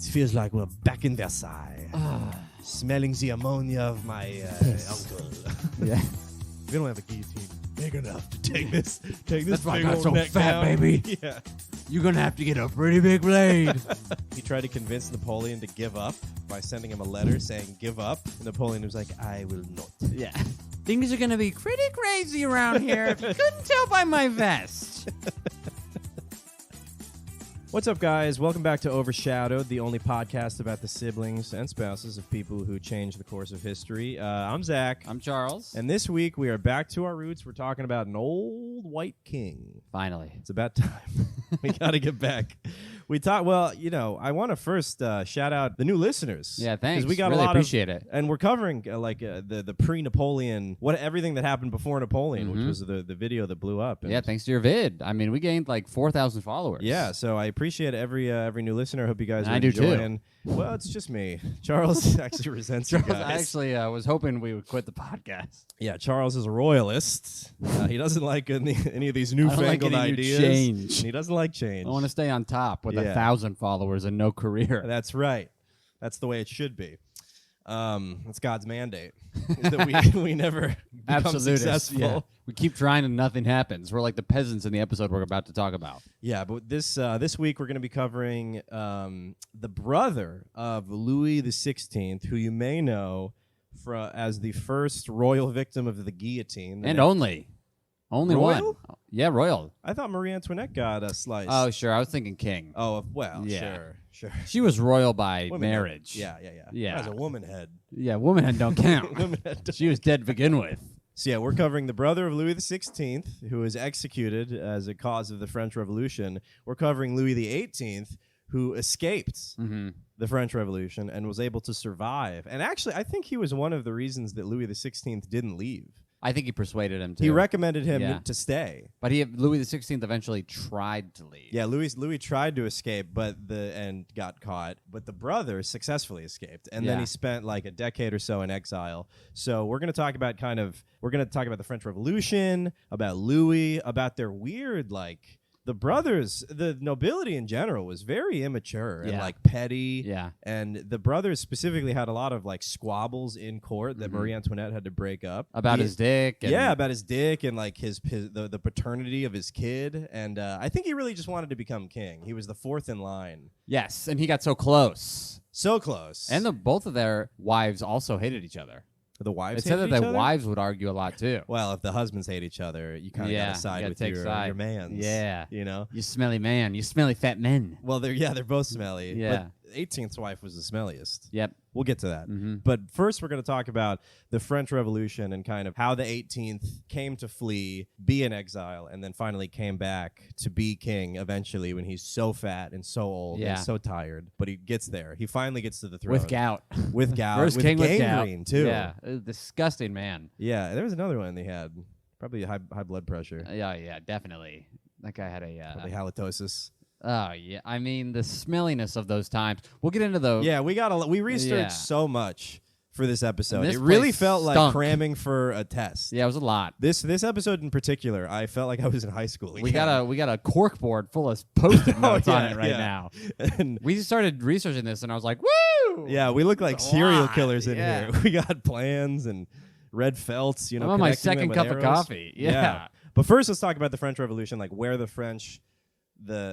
It feels like we're back in Versailles. Smelling the ammonia of my uncle. Yeah. We don't have a guillotine big enough to take this That's why I big got old so neck fat, down. baby. Yeah. You're going to have to get a pretty big blade. He tried to convince Napoleon to give up by sending him a letter saying, give up. And Napoleon was like, I will not. Yeah. Things are going to be pretty crazy around here if you couldn't tell by my vest. What's up, guys? Welcome back to Overshadowed, the only podcast about the siblings and spouses of people who changed the course of history. I'm Zach. I'm Charles. And this week, we are back to our roots. We're talking about an old white king. Finally. It's about time. We got to get back. We talk. Well, you know, I want to first shout out the new listeners. Yeah, thanks. We got really a lot appreciate it. And we're covering the pre-Napoleon, everything that happened before Napoleon, which was the video that blew up. Yeah, thanks to your vid. I mean, we gained like 4,000 followers. Yeah, so I appreciate every new listener. I hope you guys are I do enjoying. too. Well, it's just me. Charles actually resents you guys. I actually was hoping we would quit the podcast. Yeah, Charles is a royalist. He doesn't like any of these I don't like newfangled any new ideas. change. And he doesn't like change. I want to stay on top with Yeah. 1,000 followers and no career. That's right. That's the way it should be. It's God's mandate is that we never become successful. Yeah. We keep trying and nothing happens. We're like the peasants in the episode we're about to talk about. Yeah, but this week we're going to be covering the brother of Louis XVI, who you may know as the first royal victim of the guillotine. And only Royal? one. Yeah, royal. I thought Marie Antoinette got a slice. Oh, sure. I was thinking king. Oh, well, Yeah. sure. She was royal by Women marriage. Yeah. Yeah. As a woman head. Yeah, woman don't count. Woman head. She was dead to begin with. So yeah, we're covering the brother of Louis XVI, who was executed as a cause of the French Revolution. We're covering Louis XVIII, who escaped the French Revolution and was able to survive. And actually, I think he was one of the reasons that Louis XVI didn't leave. I think he persuaded him to. He recommended him Yeah. to stay. But Louis XVI eventually tried to leave. Yeah, Louis tried to escape, and got caught. But the brother successfully escaped, and then Yeah. he spent like a decade or so in exile. So we're going to talk about the French Revolution, about Louis, about their weird the brothers, the nobility in general was very immature and Yeah. petty. Yeah. And the brothers specifically had a lot of squabbles in court that Marie Antoinette had to break up. About his dick. And About his dick and the paternity of his kid. And I think he really just wanted to become king. He was the fourth in line. Yes, and he got so close. So close. And both of their wives also hated each other. the wives It said that hated each their other? wives would argue a lot too. Well, if the husbands hate each other, you kind of Yeah, got to side you gotta with take your mans. Yeah. You know? You smelly man. You smelly fat men. Well, they're both smelly. Yeah. But 18th's wife was the smelliest. Yep. We'll get to that. Mm-hmm. But first, we're going to talk about the French Revolution and kind of how the 18th came to flee, be in exile, and then finally came back to be king eventually when he's so fat and so old Yeah. and so tired. But he gets there. He finally gets to the throne. With gout. With gout. First with king with gout. gangrene, too. Yeah. A disgusting man. Yeah, there was another one they had. Probably high blood pressure. Yeah, definitely. That guy had a... Probably halitosis. Oh, yeah. I mean, the smelliness of those times. We'll get into those. Yeah, we researched Yeah. so much for this episode. this It really place felt like stunk. cramming for a test. Yeah, it was a lot. This episode in particular, I felt like I was in high school. We again. got a cork board full of Post-it notes on it right yeah. now. And We started researching this, and I was like, woo! yeah, we look like It's a serial lot, killers in yeah. here. We got plans and red felts, I'm on my connecting them second with cup of arrows. coffee. Yeah. But first, let's talk about the French Revolution, like where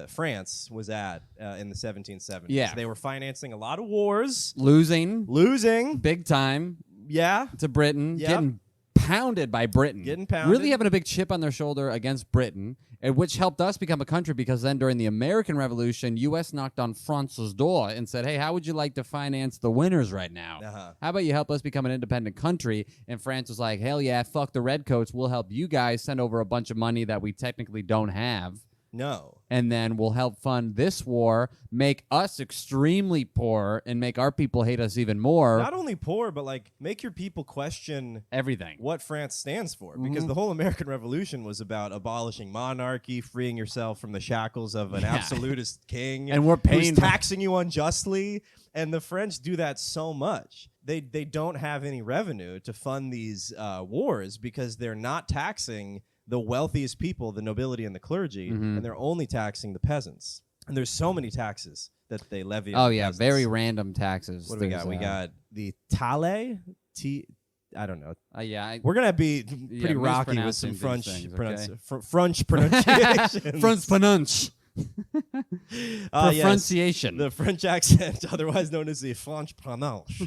France was at in the 1770s. Yeah. They were financing a lot of wars, Losing big time yeah, to Britain, Yep. getting pounded by Britain. Getting pounded. Really having a big chip on their shoulder against Britain, which helped us become a country because then during the American Revolution, U.S. knocked on France's door and said, hey, how would you like to finance the winners right now? Uh-huh. How about you help us become an independent country? And France was like, hell yeah, fuck the redcoats. We'll help you guys send over a bunch of money that we technically don't have. No. And then we'll help fund this war, make us extremely poor, and make our people hate us even more. Not only poor, but make your people question Everything. what France stands for. Because the whole American Revolution was about abolishing monarchy, freeing yourself from the shackles of an absolutist king. And we're paying who's taxing you unjustly. And the French do that so much. They don't have any revenue to fund these wars because they're not taxing the wealthiest people, the nobility and the clergy, and they're only taxing the peasants. And there's so many taxes that they levy. Oh on yeah, peasants. very random taxes. What do we got? We got the tale. I don't know. We're gonna be pretty rocky with some French French pronunciations. French pronounce. Pronunciation. Yes, the French accent, otherwise known as the French pronounce.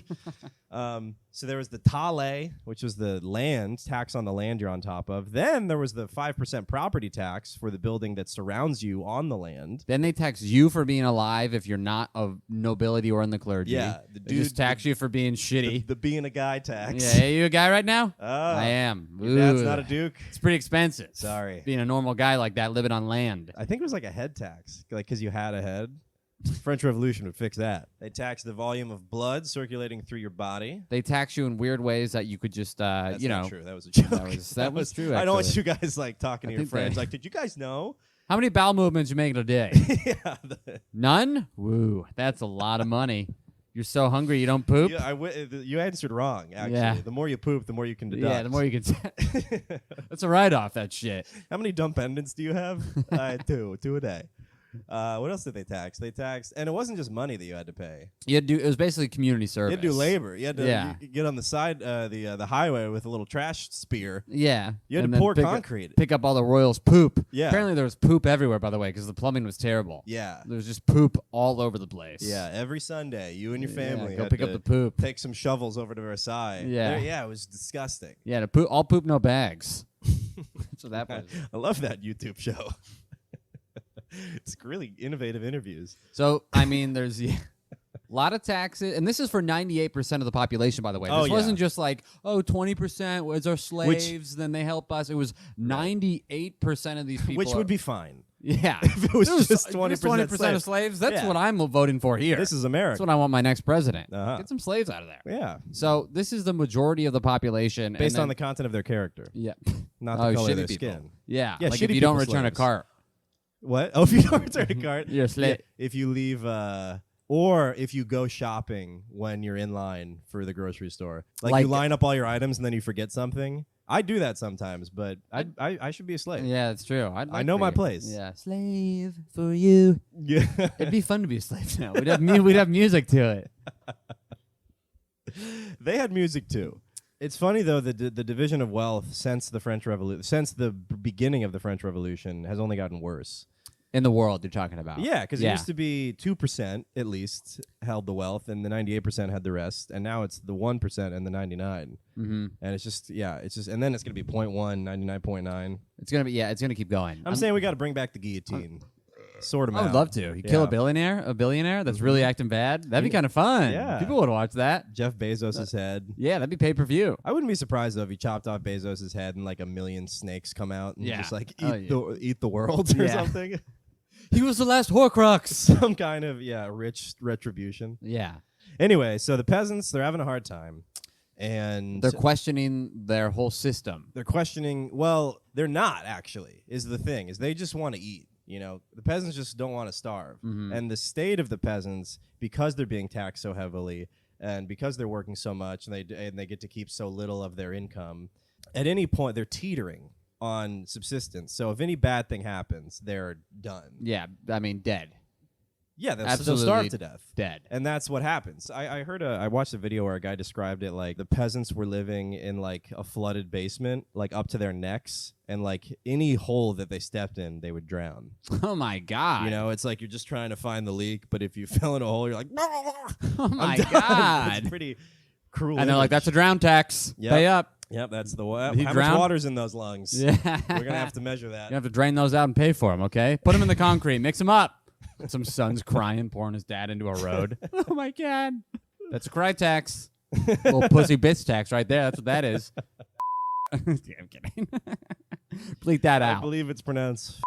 So there was the taille, which was the land tax on the land you're on top of. Then there was the 5% property tax for the building that surrounds you on the land. Then they tax you for being alive if you're not of nobility or in the clergy. Yeah, they just tax you for being shitty. The being a guy tax. Yeah, you a guy right now? Oh, I am. Your dad's not a duke. It's pretty expensive. Sorry, being a normal guy like that living on land. I think it was like a head tax, like because you had a head. French Revolution would fix that. They tax the volume of blood circulating through your body. They tax you in weird ways that you could just, That's you know. not true. That was a joke. That was true. Actually. I don't want you guys like talking to your friends. Like, did you guys know? How many bowel movements you make in a day? Yeah, none. Woo, that's a lot of money. You're so hungry you don't poop. Yeah, you answered wrong. Actually, yeah. The more you poop, the more you can deduct. Yeah, the more you can. That's a write-off. That shit. How many dumb pendants do you have? Two a day. What else did they tax? They taxed, and it wasn't just money that you had to pay. You had to do. It was basically community service. You had to do labor. You had to get on the side, the highway with a little trash spear. Yeah. You had to pour concrete. Pick up all the royals' poop. Yeah. Apparently there was poop everywhere, by the way, because the plumbing was terrible. Yeah. There was just poop all over the place. Yeah. Every Sunday, you and your family go pick up the poop. Take some shovels over to Versailles. Yeah. Yeah. It was disgusting. Yeah. All poop, no bags. That's what that was. I love that YouTube show. It's really innovative interviews. So, I mean, there's a lot of taxes, and this is for 98% of the population, by the way. This wasn't just like, 20% was our slaves, then they help us. It was 98% of these people. Which would be fine. Yeah. If it was just 20% of slaves, that's what I'm voting for here. This is America. That's what I want my next president. Uh-huh. Get some slaves out of there. Yeah. So this is the majority of the population. Based on the content of their character. Yeah. Not the color of their people. skin. Yeah. Yeah, like if you don't return a cart. What? Oh, if you don't return a cart? You're a slave. Yeah, if you leave, or if you go shopping when you're in line for the grocery store. Like you line up all your items and then you forget something. I do that sometimes, but I should be a slave. Yeah, that's true. I know my place. Yeah. Slave for you. Yeah. It'd be fun to be a slave now. We'd have music to it. They had music too. It's funny though the division of wealth since the French Revolution, since the beginning of the French Revolution, has only gotten worse. In the world, you're talking about. Yeah, because it used to be 2% at least held the wealth, and the 98% had the rest, and now it's the 1% and the 99. Mm-hmm. And it's just, and then it's gonna be 0.1, 99.9. It's gonna keep going. I'm saying we got to bring back the guillotine. Sort of. I would love to. You kill a billionaire that's really acting bad. That'd be kind of fun. Yeah. People would watch that. Jeff Bezos' head. Yeah, that'd be pay-per-view. I wouldn't be surprised though if he chopped off Bezos' head and like a million snakes come out and just like eat the world or something. He was the last Horcrux. Some kind of rich retribution. Yeah. Anyway, so the peasants, they're having a hard time. And they're questioning their whole system. They're questioning, well, they're not actually, is the thing, is they just want to eat. You know, the peasants just don't want to starve. Mm-hmm. And the state of the peasants, because they're being taxed so heavily and because they're working so much and they get to keep so little of their income, at any point they're teetering on subsistence. So if any bad thing happens, they're done. Yeah, I mean, dead. Yeah, they'll starve to death. Dead. And that's what happens. I watched a video where a guy described it like the peasants were living in like a flooded basement, like up to their necks, and like any hole that they stepped in, they would drown. Oh my God. You know, it's like you're just trying to find the leak, but if you fell in a hole, you're like, oh my God. It's pretty cruel. And they're like, that's a drown tax. Yep. Pay up. Yep, that's the one. How much water's in those lungs? Yeah. We're going to have to measure that. You have to drain those out and pay for them, okay? Put them in the concrete. Mix them up. Some son's crying, pouring his dad into a road. Oh, my God. That's a cry tax. Little pussy bitch tax right there. That's what that is. Yeah, I'm kidding. Bleep that out. I believe it's pronounced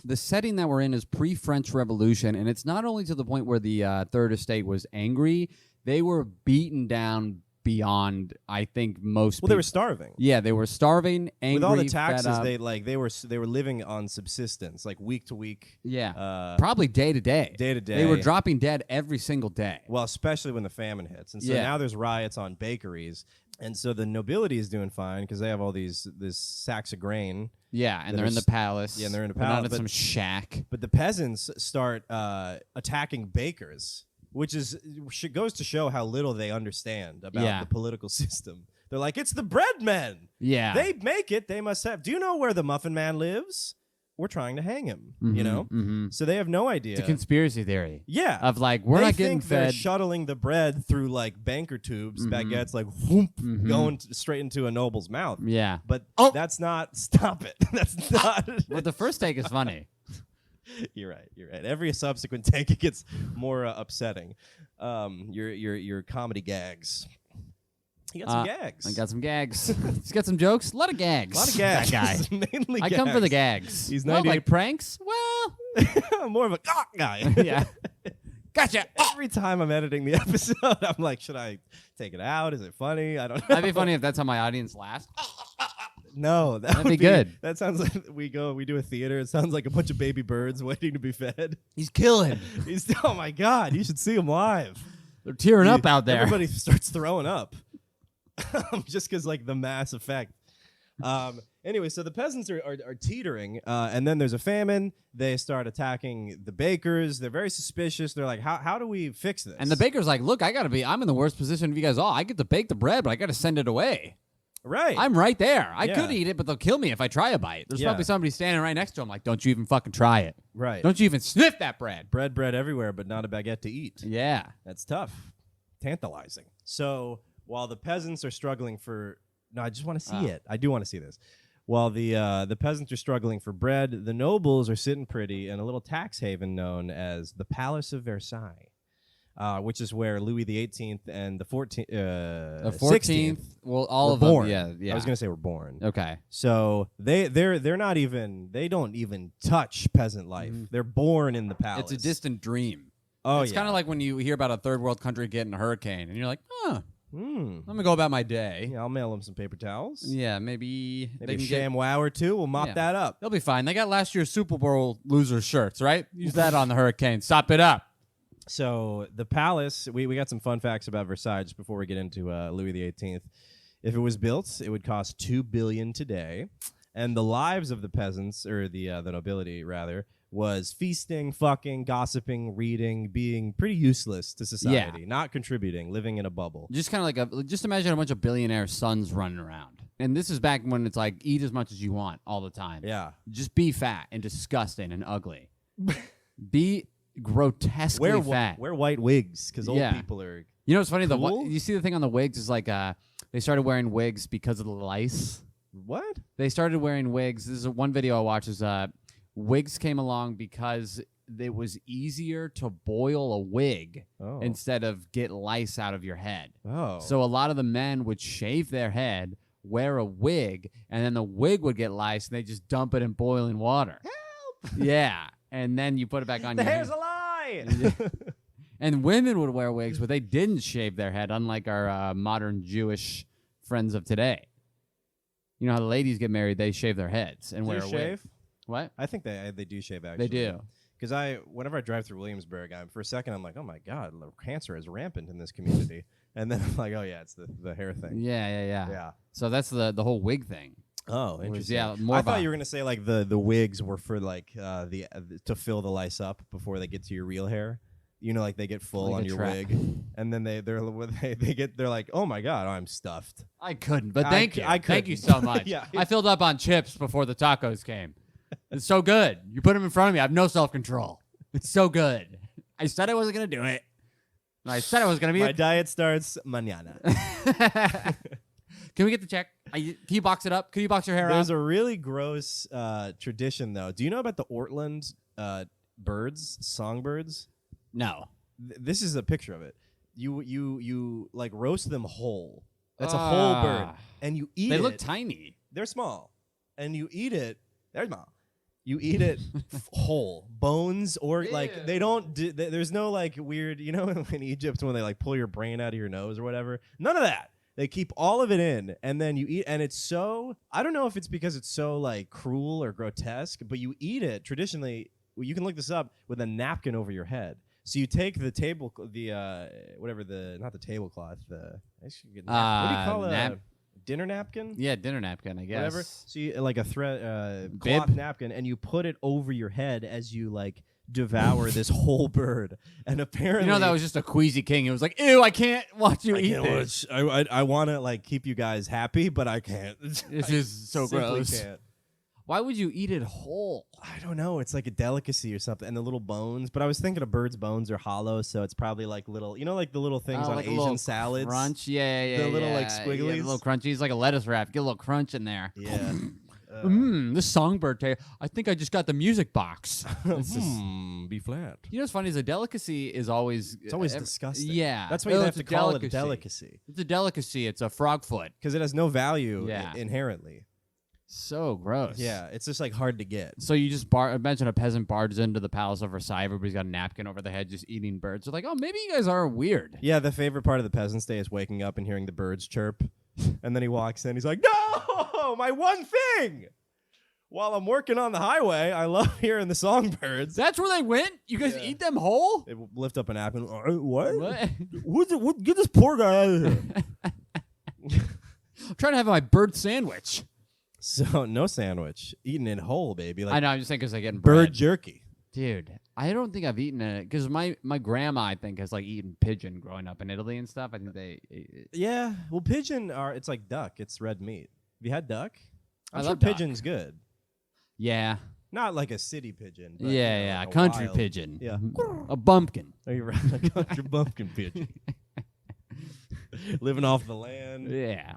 The setting that we're in is pre-French Revolution, and it's not only to the point where the Third Estate was angry. They were beaten down beyond, I think, most people. They were starving. Yeah, they were starving, angry, with all the taxes. They were living on subsistence, like week to week. Yeah, probably day to day. Day to day. They were dropping dead every single day. Well, especially when the famine hits, and so now there's riots on bakeries. And so the nobility is doing fine because they have all these sacks of grain. Yeah, and they're in the palace. Yeah, and they're in the They're palace. not in some shack. But the peasants start attacking bakers, which goes to show how little they understand about the political system. They're like, it's the bread men. Yeah. They make it. They must have. Do you know where the muffin man lives? We're trying to hang him, you know? Mm-hmm. So they have no idea. It's a conspiracy theory. Yeah. Of like, we're not getting fed. They're fed. shuttling the bread through like banker tubes, baguettes, like whoop, going straight into a noble's mouth. Yeah. But that's not, stop it. That's not. Well, the first take is funny. You're right. Every subsequent take, it gets more upsetting. Your comedy gags. You got some gags. I got some gags. He's got some jokes. A lot of gags. A lot of gags. That guy. Mainly I come for the gags. He's well, 98 like pranks? Well. more of a guy. Yeah. Gotcha. Every time I'm editing the episode, I'm like, should I take it out? Is it funny? I don't know. That'd be funny if that's how my audience laughs. No, that'd be good. That sounds like we do a theater. It sounds like a bunch of baby birds waiting to be fed. He's killing. Oh my God, you should see him live. They're tearing up out there. Everybody starts throwing up. Just because like the mass effect. Anyway, so the peasants are teetering, and then there's a famine. They start attacking the bakers. They're very suspicious. They're like, how do we fix this? And the baker's like, look, I'm in the worst position of you guys all. I get to bake the bread, but I got to send it away. Right. I'm right there. I could eat it, but they'll kill me if I try a bite. There's probably somebody standing right next to him like, don't you even fucking try it. Right. Don't you even sniff that bread. Bread everywhere, but not a baguette to eat. Yeah. That's tough. Tantalizing. So while the peasants are struggling for... No, I just want to see it. I do want to see this. While the peasants are struggling for bread, the nobles are sitting pretty in a little tax haven known as the Palace of Versailles, which is where Louis XVIII and the 16th, well, all of born. them. Yeah. I was gonna say were born. Okay. So they don't even touch peasant life. They're born in the palace. It's a distant dream. Oh, it's kind of like when you hear about a third world country getting a hurricane, and you're like, let me go about my day. Yeah, I'll mail them some paper towels. Yeah, maybe a they can ShamWow or two. We'll mop that up. They'll be fine. They got last year's Super Bowl loser shirts, right? Use that on the hurricane. Stop it up. So the palace, we got some fun facts about Versailles just before we get into Louis XVIII. If it was built, it would cost $2 billion today, and the lives of the peasants, or the nobility rather, was feasting, fucking, gossiping, reading, being pretty useless to society, not contributing, living in a bubble. Just kind of like just imagine a bunch of billionaire sons running around. And this is back when it's like eat as much as you want all the time. Yeah. Just be fat and disgusting and ugly. Be grotesquely fat. Wear white wigs because old people are. You know what's funny? Cool? You see the thing on the wigs is like they started wearing wigs because of the lice. What? They started wearing wigs. This is one video I watched. Is wigs came along because it was easier to boil a wig instead of get lice out of your head. Oh. So a lot of the men would shave their head, wear a wig, and then the wig would get lice, and they just dump it in boiling water. Help! Yeah. And then you put it back on the your hair's head. a lie! And women would wear wigs, but they didn't shave their head, unlike our modern Jewish friends of today. You know how the ladies get married, they shave their heads and wear a wig. What? I think they do shave, actually. They do. Because whenever I drive through Williamsburg, for a second I'm like, oh my God, cancer is rampant in this community. And then I'm like, oh yeah, it's the hair thing. Yeah. So that's the whole wig thing. Oh, interesting. Yeah, I thought you were gonna say like the wigs were for like to fill the lice up before they get to your real hair. You know, like they get full like on your wig, and then they're like, oh my God, I'm stuffed. I couldn't, but thank you. Thank you couldn't. so much. Yeah. I filled up on chips before the tacos came. It's so good. You put them in front of me. I have no self-control. It's so good. I said I wasn't going to do it. I said I was going to be My diet starts mañana. Can we get the check? Can you box it up? Can you box your hair There's up? a really gross tradition, though. Do you know about the Ortland songbirds? No. This is a picture of it. You like roast them whole. That's a whole bird. And you eat it. They look tiny. They're small. And you eat it. They're small. You eat it whole, bones, or like they don't. There's no like weird, you know, in Egypt when they like pull your brain out of your nose or whatever. None of that. They keep all of it in, and then you eat. And it's so. I don't know if it's because it's so like cruel or grotesque, but you eat it traditionally. You can look this up with a napkin over your head. So you take the not the tablecloth, what do you call a dinner napkin? Yeah, dinner napkin, I guess. Whatever. So you, like a thread cloth Bib? napkin, and you put it over your head as you like devour this whole bird. And apparently, that was just a queasy king. It was like, ew, I can't watch you eat can't this. I want to like keep you guys happy, but I can't. This is so gross. Can't. Why would you eat it whole? I don't know. It's like a delicacy or something. And the little bones. But I was thinking a bird's bones are hollow, so it's probably like little, like the little things on like Asian salads. Crunch, yeah. The little like Yeah, squigglies. the little crunchies, like a lettuce wrap. Get a little crunch in there. Yeah. This songbird taste. I think I just got the music box. B flat. You know what's funny is a delicacy is always... It's always disgusting. Yeah. That's why you have to call it a delicacy. It's a delicacy. It's a frog foot. Because it has no value inherently. So gross. Yeah, it's just like hard to get. So you just imagine a peasant barges into the palace of Versailles. Everybody's got a napkin over their head, just eating birds. They're like, oh, maybe you guys are weird. Yeah, the favorite part of the Peasant's Day is waking up and hearing the birds chirp. And then he walks in. He's like, no, my one thing. While I'm working on the highway, I love hearing the songbirds. That's where they went? You guys eat them whole? They lift up a napkin. What? What? Get this poor guy out of here. I'm trying to have my bird sandwich. So, no sandwich. Eating it whole, baby. Like I know, I'm just saying because I get bird jerky. Dude, I don't think I've eaten it because my grandma, I think, has like eaten pigeon growing up in Italy and stuff. I think they. Yeah, well, pigeon it's like duck. It's red meat. Have you had duck? I'm sure love duck. pigeon's good. Yeah. Not like a city pigeon. But, Yeah, like a country wild pigeon. Yeah. A bumpkin. Oh, you're right. A country bumpkin pigeon. Living off the land. Yeah.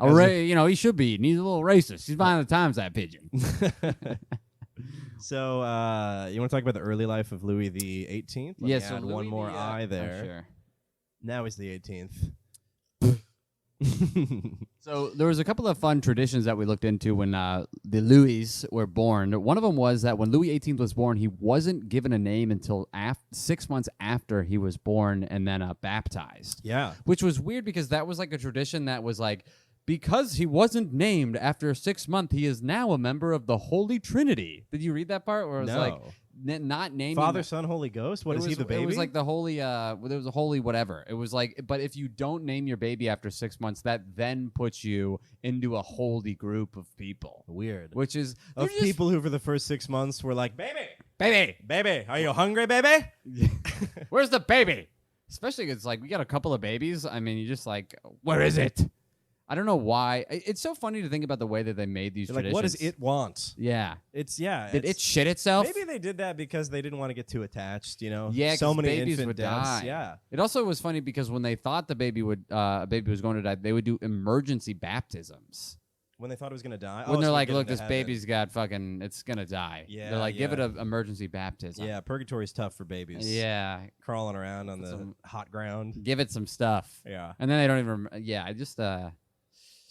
He should be eating. He's a little racist. He's behind the times, that pigeon. So, you want to talk about the early life of Louis the 18th? Let me add one more eye there. Sure. Now he's the 18th. So there was a couple of fun traditions that we looked into when the Louis were born. One of them was that when Louis XVIII was born, he wasn't given a name until 6 months after he was born and then baptized. Yeah. Which was weird because that was like a tradition that was like, because he wasn't named after 6 months, he is now a member of the Holy Trinity. Did you read that part? Or it was like not naming Father, Son, Holy Ghost? What is he, the baby? It was like the holy, there was a holy whatever. It was like, but if you don't name your baby after 6 months, that then puts you into a holy group of people. Weird. Which is... Of people who for the first 6 months were like, baby, are you hungry, baby? Where's the baby? Especially because, like, we got a couple of babies. I mean, you just like, where is it? I don't know why. It's so funny to think about the way that they made these traditions. Like, what does it want? Yeah. Did it shit itself? Maybe they did that because they didn't want to get too attached, Yeah, so many babies infant would deaths. die. Yeah. It also was funny because when they thought the baby was going to die, they would do emergency baptisms. When they thought it was going to die? When they're like, look, this baby's got fucking, it's going to die. Yeah. They're like, give it an emergency baptism. Yeah, purgatory's tough for babies. Yeah. Crawling around on the hot ground. Give it some stuff. Yeah. And then they don't even, I just...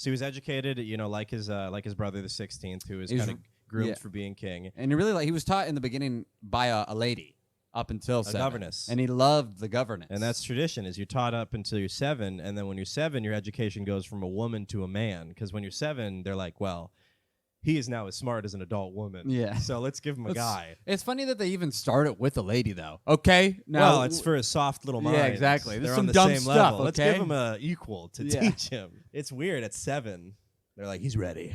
So he was educated, like his brother, the 16th, who was kind of groomed for being king. And he was taught in the beginning by a lady up until 7. Governess. And he loved the governess. And that's tradition, is you're taught up until you're 7, and then when you're 7, your education goes from a woman to a man. Because when you're 7, they're like, well, he is now as smart as an adult woman. Yeah. So let's give him a guy. It's funny that they even start it with a lady, though. Okay. Now, well, it's for his soft little mind. Yeah, exactly. They're some on the dumb same stuff, level. okay? Let's give him a equal to teach him. It's weird. At 7, they're like, he's ready.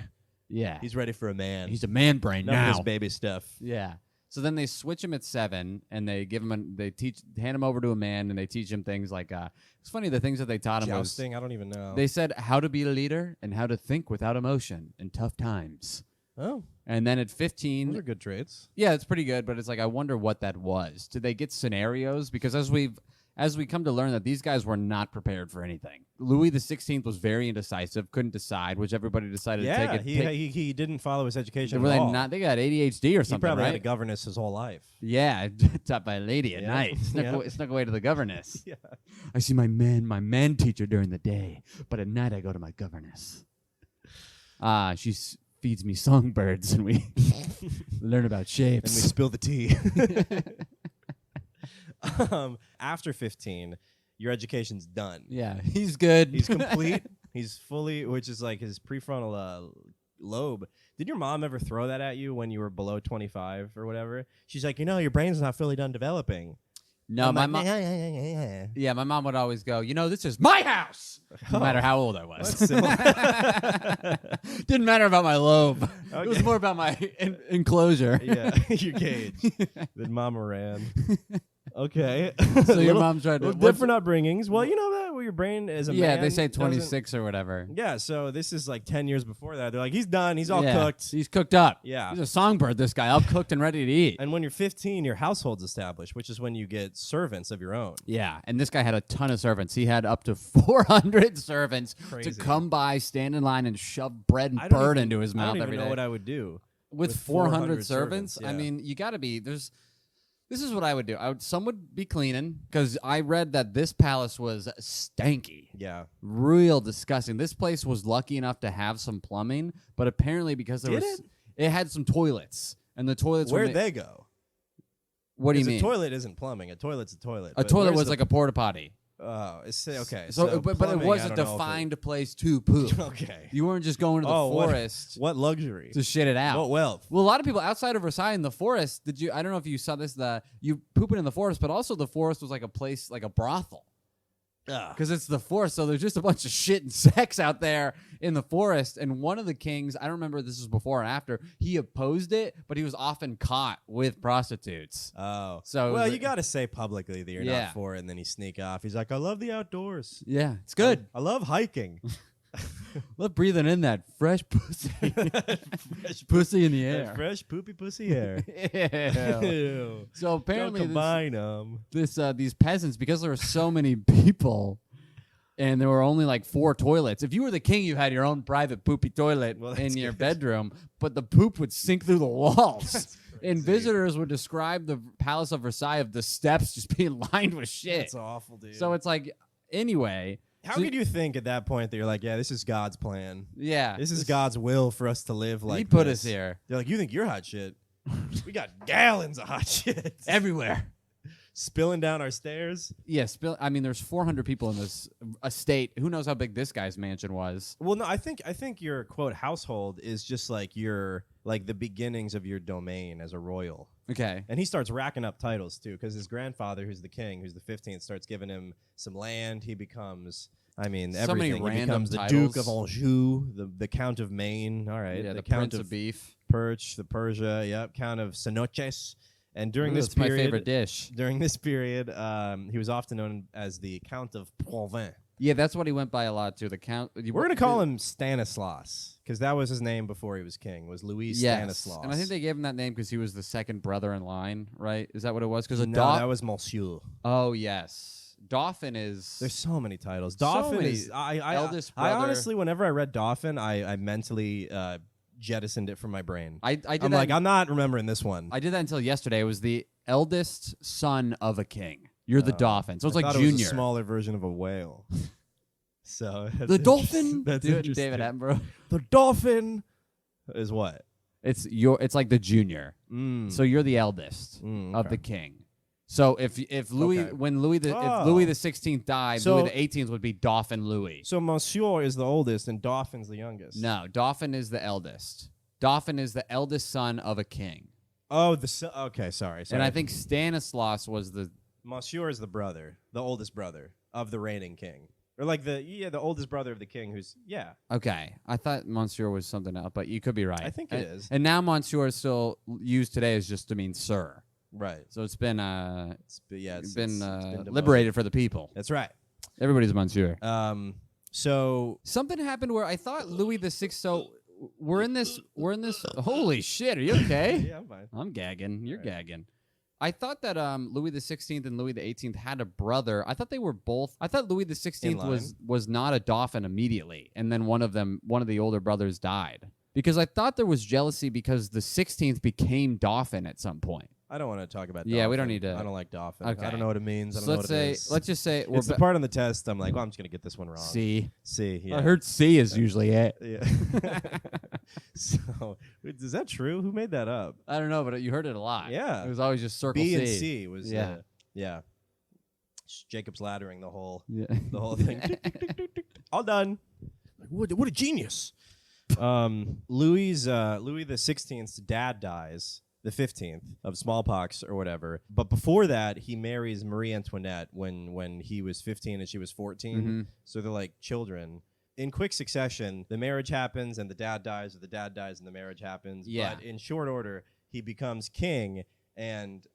Yeah. He's ready for a man. He's a man brain None now. of this baby stuff. Yeah. So then they switch him at 7, and they give him hand him over to a man, and they teach him things like it's funny, the things that they taught him Jousting, was, I don't even know. They said how to be a leader and how to think without emotion in tough times. Oh. And then at 15, Those are good traits. Yeah, it's pretty good, but it's like I wonder what that was. Did they get scenarios? Because as we come to learn that these guys were not prepared for anything. Louis XVI was very indecisive, couldn't decide, which everybody decided to take it. Yeah, he didn't follow his education at all. They got ADHD or something, He probably right? had a governess his whole life. Yeah, taught by a lady at night. Snuck away to the governess. Yeah. I see my man teacher during the day, but at night I go to my governess. She feeds me songbirds, and we learn about shapes. And we spill the tea. After 15, your education's done. Yeah, he's good. He's complete. He's fully, which is like his prefrontal lobe. Did your mom ever throw that at you when you were below 25 or whatever? She's like, your brain's not fully done developing. No, my mom. Yeah, my mom would always go, this is my house, no matter how old I was. Didn't matter about my lobe. Okay. It was more about my enclosure. Yeah, your cage. That Mama ran. Okay. So your mom tried to... different upbringings. Well, you know that where your brain is a man. Yeah, they say 26 or whatever. Yeah, so this is like 10 years before that. They're like, he's done. He's all cooked. He's cooked up. Yeah. He's a songbird, this guy. All cooked and ready to eat. And when you're 15, your household's established, which is when you get servants of your own. Yeah, and this guy had a ton of servants. He had up to 400 servants to come by, stand in line, and shove bread and bird into his mouth every day. I don't even know what I would do. With 400 servants? Yeah. I mean, you got to be... This is what I would do. Some would be cleaning, because I read that this palace was stanky. Yeah. Real disgusting. This place was lucky enough to have some plumbing, but apparently because it had some toilets. And the toilets Where'd they go? What do you mean? A toilet isn't plumbing. A toilet's a toilet. A toilet was like a porta potty. Oh, okay. So but it was a defined place to poop. Okay. You weren't just going to the forest. What luxury? To shit it out. What wealth? Well, a lot of people outside of Versailles in the forest, I don't know if you saw this, you pooping in the forest, but also the forest was like a place, like a brothel. Because it's the forest, so there's just a bunch of shit and sex out there in the forest. And one of the kings, I don't remember if this was before or after, he opposed it, but he was often caught with prostitutes. Oh. So you got to say publicly that you're not for it, and then you sneak off. He's like, I love the outdoors. Yeah, it's good. I love hiking. Love breathing in that fresh pussy. Pussy in the air. That fresh poopy pussy air. Ew. So apparently don't combine them. These peasants, because there were so many people and there were only like 4 toilets. If you were the king, you had your own private poopy toilet in your bedroom, but the poop would sink through the walls. And visitors would describe the Palace of Versailles of the steps just being lined with shit. That's awful, dude. So it's like, anyway... How could you think at that point that you're like, yeah, this is God's plan? Yeah. This is God's will for us to live like this. He put us here. They're like, you think you're hot shit? We got gallons of hot shit. Everywhere. Spilling down our stairs? Yeah, I mean, there's 400 people in this estate. Who knows how big this guy's mansion was? Well, no, I think your, quote, household is just like the beginnings of your domain as a royal. Okay. And he starts racking up titles, too, because his grandfather, who's the king, who's the 15th, starts giving him some land. He becomes, everything. He becomes the Duke of Anjou, the Count of Maine. All right. Yeah, the Count Prince of Beef. Perche, the Persia, yep. Count of Sinoches. And during this period, my favorite dish. During this period, he was often known as the Count of Provins. Yeah, that's what he went by a lot, too. The Count. We're going to call him Stanislas, because that was his name before he was king, was Louis Stanislas. And I think they gave him that name because he was the second brother in line, right? Is that what it was? Because that was Monsieur. Oh, yes. Dauphin is... There's so many titles. Dauphin is... eldest brother. I honestly, whenever I read Dauphin, I mentally... jettisoned it from my brain. I'm not remembering this one. I did that until yesterday. It was the eldest son of a king. You're the Dauphin. So it's like Junior. It was a smaller version of a whale. So the Dolphin. That's David Attenborough. The Dolphin is what? It's like the Junior. So you're the eldest of the king. So if Louis if Louis the XVI died, Louis the 18th would be Dauphin Louis. So Monsieur is the oldest and Dauphin's the youngest. No, Dauphin is the eldest. Dauphin is the eldest son of a king. Oh, okay, sorry. And I think Stanislas was the... Monsieur is the brother, the oldest brother of the reigning king. Or like the oldest brother of the king who's, Okay. I thought Monsieur was something else, but you could be right. I think it is. And now Monsieur is still used today as just to mean sir. Right. So it's been been liberated for the people. That's right. Everybody's Monsieur. So something happened where I thought Louis the XVI. So we're in this. Holy shit! Are you okay? Yeah, I'm fine. I'm gagging. You're gagging. I thought that Louis the XVI and Louis the XVIII had a brother. I thought they were both. I thought Louis the XVI was not a Dauphin immediately, and then one of the older brothers died. Because I thought there was jealousy because the 16th became Dauphin at some point. I don't want to talk about Dauphin. Yeah, we don't need to. I don't like Dauphin. Okay. I don't know what it means. I don't know what it is. Let's just say... It's the part on the test. I'm like, well, I'm just going to get this one wrong. C, yeah. I heard C is usually it. Yeah. So, is that true? Who made that up? I don't know, but you heard it a lot. Yeah. It was always just circle B C. and C was... Yeah. Jacob's laddering the whole thing. All done. What a genius. Louis the 16th's dad dies. the 15th of smallpox or whatever. But before that, he marries Marie Antoinette when he was 15 and she was 14. Mm-hmm. So they're like children. In quick succession, the marriage happens and the dad dies, or the dad dies and the marriage happens. Yeah. But in short order, he becomes king and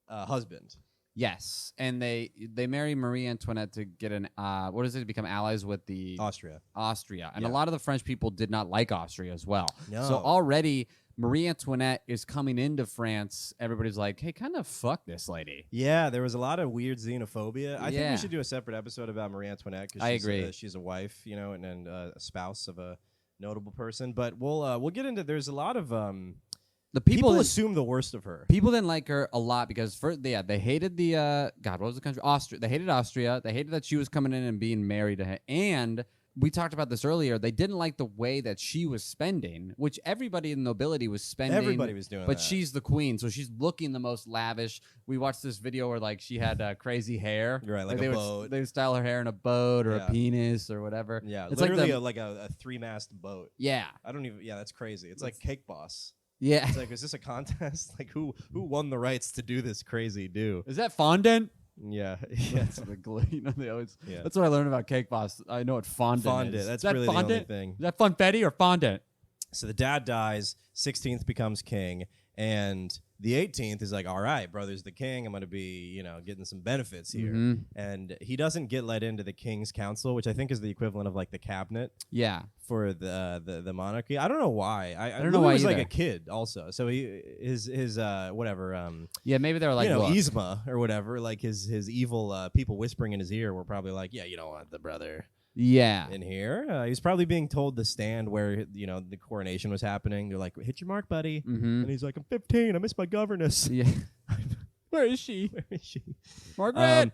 husband. Yes, and they marry Marie Antoinette to get an what is it? To become allies with the Austria, and Yeah. a lot of the French people did not like Austria as well. No. So already Marie Antoinette is coming into France. Everybody's like, hey, kind of fuck this lady. Yeah, there was a lot of weird xenophobia. I think Yeah. we should do a separate episode about Marie Antoinette. I agree. She's a wife, and a spouse of a notable person. But we'll get into. There's a lot of The people people assume the worst of her. People didn't like her a lot because they hated the God, what was the country? Austria. They hated Austria. They hated that she was coming in and being married to him. And we talked about this earlier. They didn't like the way that she was spending, which everybody in the nobility was spending. Everybody was doing but that. she's the queen, so she's looking the most lavish. We watched this video where like she had crazy hair. Right, like they a would, boat. They would style her hair in a boat or Yeah. a penis or whatever. Yeah, it's literally like a 3-mast boat. yeah, I don't even. Yeah, that's crazy. It's like Cake Boss. yeah. It's like, is this a contest? Like, who won the rights to do this crazy do? Is that fondant? Yeah, That's the glue. They always. Yeah. That's what I learned about Cake Boss. I know what fondant Fondant. is. That's is that really fondant? the only thing. Is that funfetti or fondant? So the dad dies. 16th becomes king, and the 18th is like, all right, brother's the king. I'm gonna be, getting some benefits here. Mhm. And he doesn't get let into the king's council, which I think is the equivalent of like the cabinet Yeah. for the monarchy. I don't know why. I don't know Louis why was like either. a kid also. So his whatever Yeah, maybe they were like, look, Yzma or whatever, like his evil people whispering in his ear were probably like, yeah, you don't want the brother yeah. in here. He was probably being told to stand where the coronation was happening. They're like, hit your mark, buddy. Mm-hmm. And he's like, I'm 15. I miss my governess. Yeah. Where is she? Where is she? Margaret.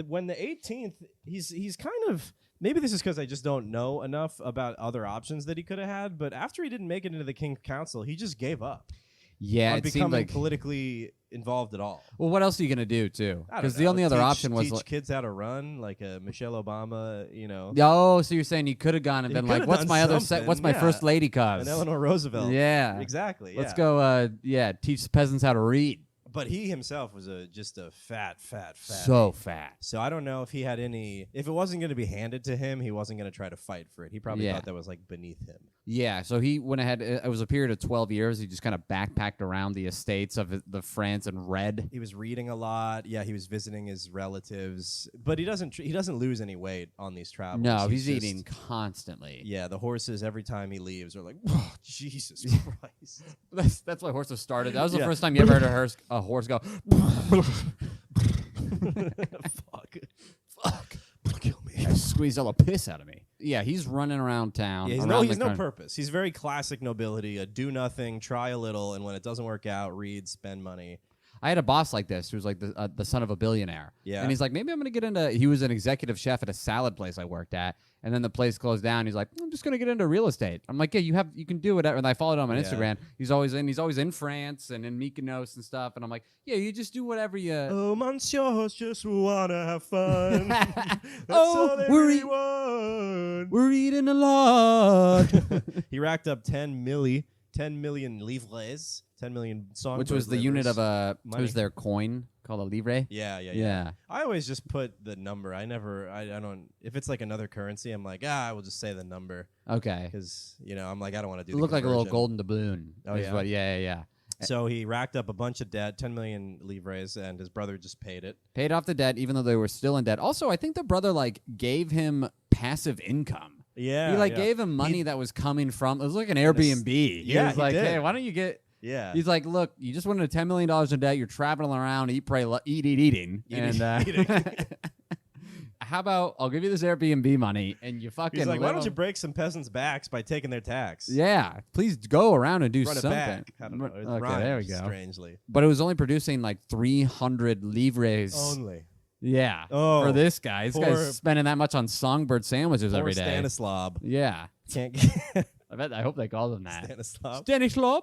When the 18th, he's kind of, maybe this is because I just don't know enough about other options that he could have had. But after he didn't make it into the King's Council, he just gave up Yeah, on it seemed becoming like. politically involved at all. Well, what else are you gonna do too? I don't Because the know, only other option was teach like, kids how to run, like Michelle Obama, oh, so you're saying you could have gone and He been coulda like, what's done my other, something, what's my yeah. first lady cause? and Eleanor Roosevelt. Yeah, Exactly. Let's yeah. go. Teach the peasants how to read. But he himself was just a fat. So fat. So I don't know if he had if it wasn't going to be handed to him, he wasn't going to try to fight for it. He probably Yeah. thought that was like beneath him. Yeah, so he went ahead. It was a period of 12 years. He just kind of backpacked around the estates of the France and read. He was reading a lot. Yeah, he was visiting his relatives, but he doesn't lose any weight on these travels. No, he's just- eating constantly. Yeah, the horses every time he leaves are like, oh, Jesus Christ. That's why horses started. That was the Yeah. first time you ever heard a horse go. Fuck. Kill me. Squeeze all the piss out of me. Yeah, he's running around town. Yeah, around he's the no country. purpose. He's very classic nobility, a do nothing, try a little, and when it doesn't work out, read, spend money. I had a boss like this who was like the son of a billionaire. Yeah. And he's like, maybe I'm going to get into. He was an executive chef at a salad place I worked at, and then the place closed down. He's like, I'm just going to get into real estate. I'm like, yeah, you can do whatever. And I followed him on Yeah. Instagram. He's always in France and in Mykonos and stuff. And I'm like, yeah, you just do whatever you. Oh, monsieurs just wanna have fun. That's Oh, all they we're really eat- want. We're eating a lot. He racked up 10 million livres, 10 million songbird Which was the unit of livres. it Money. was their coin called a livre. Yeah. I always just put the number. I don't. If it's like another currency, I'm like, I will just say the number Okay. because I'm like, I don't want to do. It looked like a little golden doubloon. Oh, is yeah? what- yeah. So he racked up a bunch of debt, 10 million livres, and his brother just paid it. Paid off the debt even though they were still in debt. Also, I think the brother gave him passive income. Yeah, He gave him money that was coming from. It was like an Airbnb. He Yeah, was he like, did. hey, why don't you get? Yeah. He's like, look, you just went into $10 million in debt. You're traveling around, eat, pray, eating. Eating. How about I'll give you this Airbnb money and you fucking. He's like, why live don't you on- break some peasants' backs by taking their tax? Yeah, please go around and do Run it something. back. I don't know. It Okay, rhymes there we go. Strangely. But it was only producing like 300 livres. Only. Yeah. Oh, for this guy. This poor- guy's spending that much on songbird sandwiches Poor every day. Stanislob. Yeah. Can't get I hope they called him that. Stanislob. Stanislob?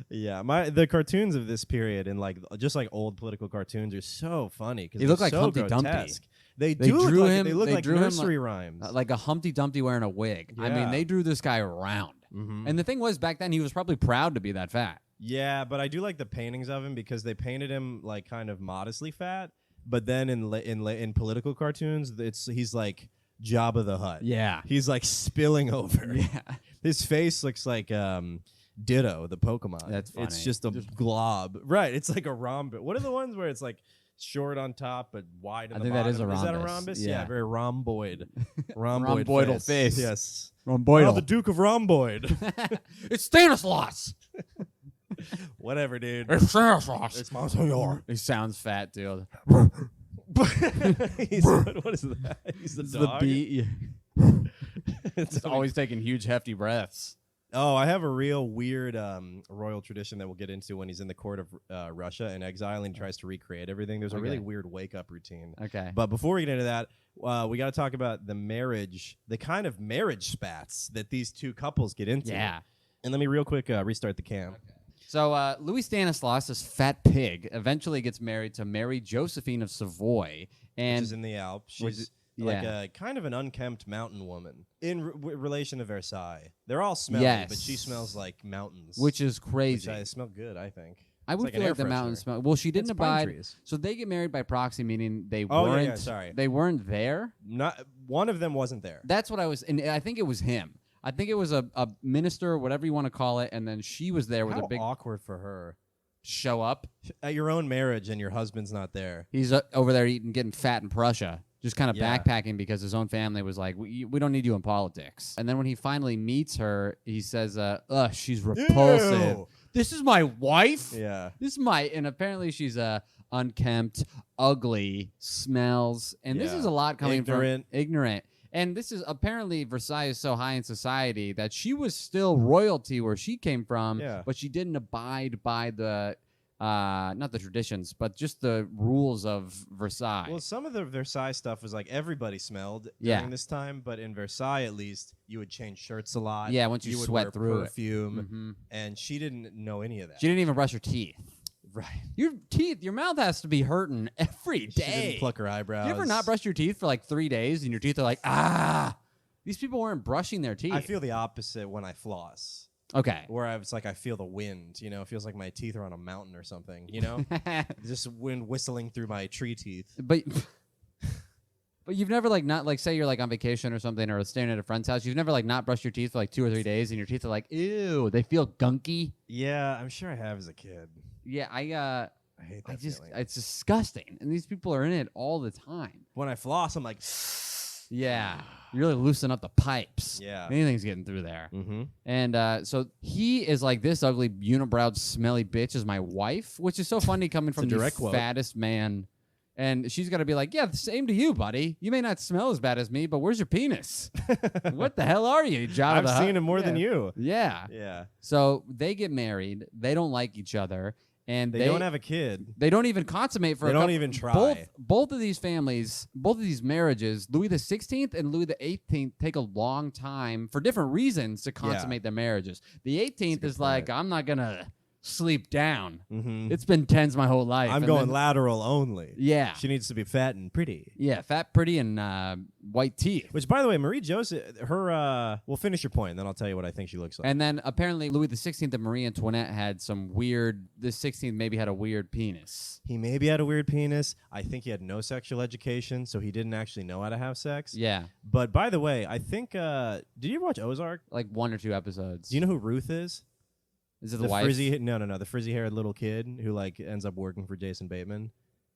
Yeah, the cartoons of this period and just like old political cartoons are so funny because He looked like so Humpty Dumpty. grotesque. They They do drew look him- They look they like drew him nursery rhymes. Like a Humpty Dumpty wearing a wig. I mean, Yeah. they drew this guy around. Mhm. And the thing was, back then, he was probably proud to be that fat. Yeah, but I do like the paintings of him because they painted him like kind of modestly fat. But then in political cartoons, he's like Jabba the Hutt. Yeah. He's like spilling over. Yeah. His face looks like Ditto, the Pokemon. That's funny. It's just a glob. Right. It's like a rhombus. What are the ones where it's like short on top but wide in the bottom? I think that is a rhombus. Is that a rhombus? rhombus? Yeah. Very rhomboid. Rhomboidal face. Yes. Rhomboidal. Oh, the Duke of Rhomboid. It's Stanislas. Whatever, dude. It's Stanislas. It's Monsignor. He sounds fat, dude. What is that? He's the It's dog? the bee. It's It's always taking huge, hefty breaths. Oh, I have a real weird royal tradition that we'll get into when he's in the court of Russia in exile and he tries to recreate everything. There's a really weird wake-up routine. Okay. But before we get into that, we got to talk about the kind of marriage spats that these two couples get into. Yeah. And let me real quick restart the cam. Okay. So Louis Stanislas, this fat pig, eventually gets married to Mary Josephine of Savoy. And Which is in the Alps. She's like a kind of an unkempt mountain woman in relation to Versailles. They're all smelly, but she smells like mountains. Which is crazy. Which I smell good, I think. I would feel like the mountains smell. Well, she didn't abide. So they get married by proxy, meaning they weren't. Yeah, sorry. They weren't there. Not one of them wasn't there. That's what I was, and I think it was him. I think it was a minister, whatever you want to call it, and then she was there with a big awkward for her. Show up at your own marriage and your husband's not there. He's over there getting fat in Prussia, just kind of backpacking because his own family was like, we don't need you in politics. And then when he finally meets her, he says, she's repulsive. Ew. This is my wife? Yeah. And apparently she's unkempt, ugly, smells, and this is a lot coming from ignorant. And this is apparently Versailles is so high in society that she was still royalty where she came from, but she didn't abide by the, not the traditions, but just the rules of Versailles. Well, some of the Versailles stuff was like everybody smelled during this time, but in Versailles at least, you would change shirts a lot. Yeah, once you sweat through perfume, and she didn't know any of that. She didn't even brush her teeth. Right. Your mouth has to be hurting every day. She didn't pluck her eyebrows. You ever not brush your teeth for like 3 days and your teeth are like, These people weren't brushing their teeth. I feel the opposite when I floss. Okay. Where it's like I feel the wind, it feels like my teeth are on a mountain or something, Just wind whistling through my tree teeth. But you've never say you're like on vacation or something or staying at a friend's house. You've never not brushed your teeth for like 2 or 3 days and your teeth are like, ew, they feel gunky. Yeah, I'm sure I have as a kid. Yeah, I hate that feeling. It's disgusting. And these people are in it all the time. When I floss, I'm like, yeah, you really loosen up the pipes. Yeah. Anything's getting through there. Mm-hmm. And so he is like, this ugly, unibrowed, smelly bitch is my wife, which is so funny coming from the fattest man. And she's got to be like, yeah, the same to you, buddy. You may not smell as bad as me, but where's your penis? What the hell are you, Jabba the Hutt? I've seen him more than you. Yeah. Yeah. So they get married. They don't like each other. And they don't have a kid. They don't even consummate for They don't even try. Both of these families, both of these marriages, Louis XVI and Louis XVIII take a long time for different reasons to consummate their marriages. The 18th is like, I'm not going to sleep down. Mm-hmm. It's been tense my whole life. I'm going lateral only. Yeah. She needs to be fat and pretty. Yeah, fat, pretty, and white teeth. Which, by the way, Marie Joseph, we'll finish your point, and then I'll tell you what I think she looks like. And then apparently Louis XVI and Marie Antoinette had some weird, the 16th maybe had a weird penis. He maybe had a weird penis. I think he had no sexual education, so he didn't actually know how to have sex. Yeah. But by the way, I think, did you ever watch Ozark? Like 1 or 2 episodes. Do you know who Ruth is? Is it the wife? No. The frizzy-haired little kid who ends up working for Jason Bateman.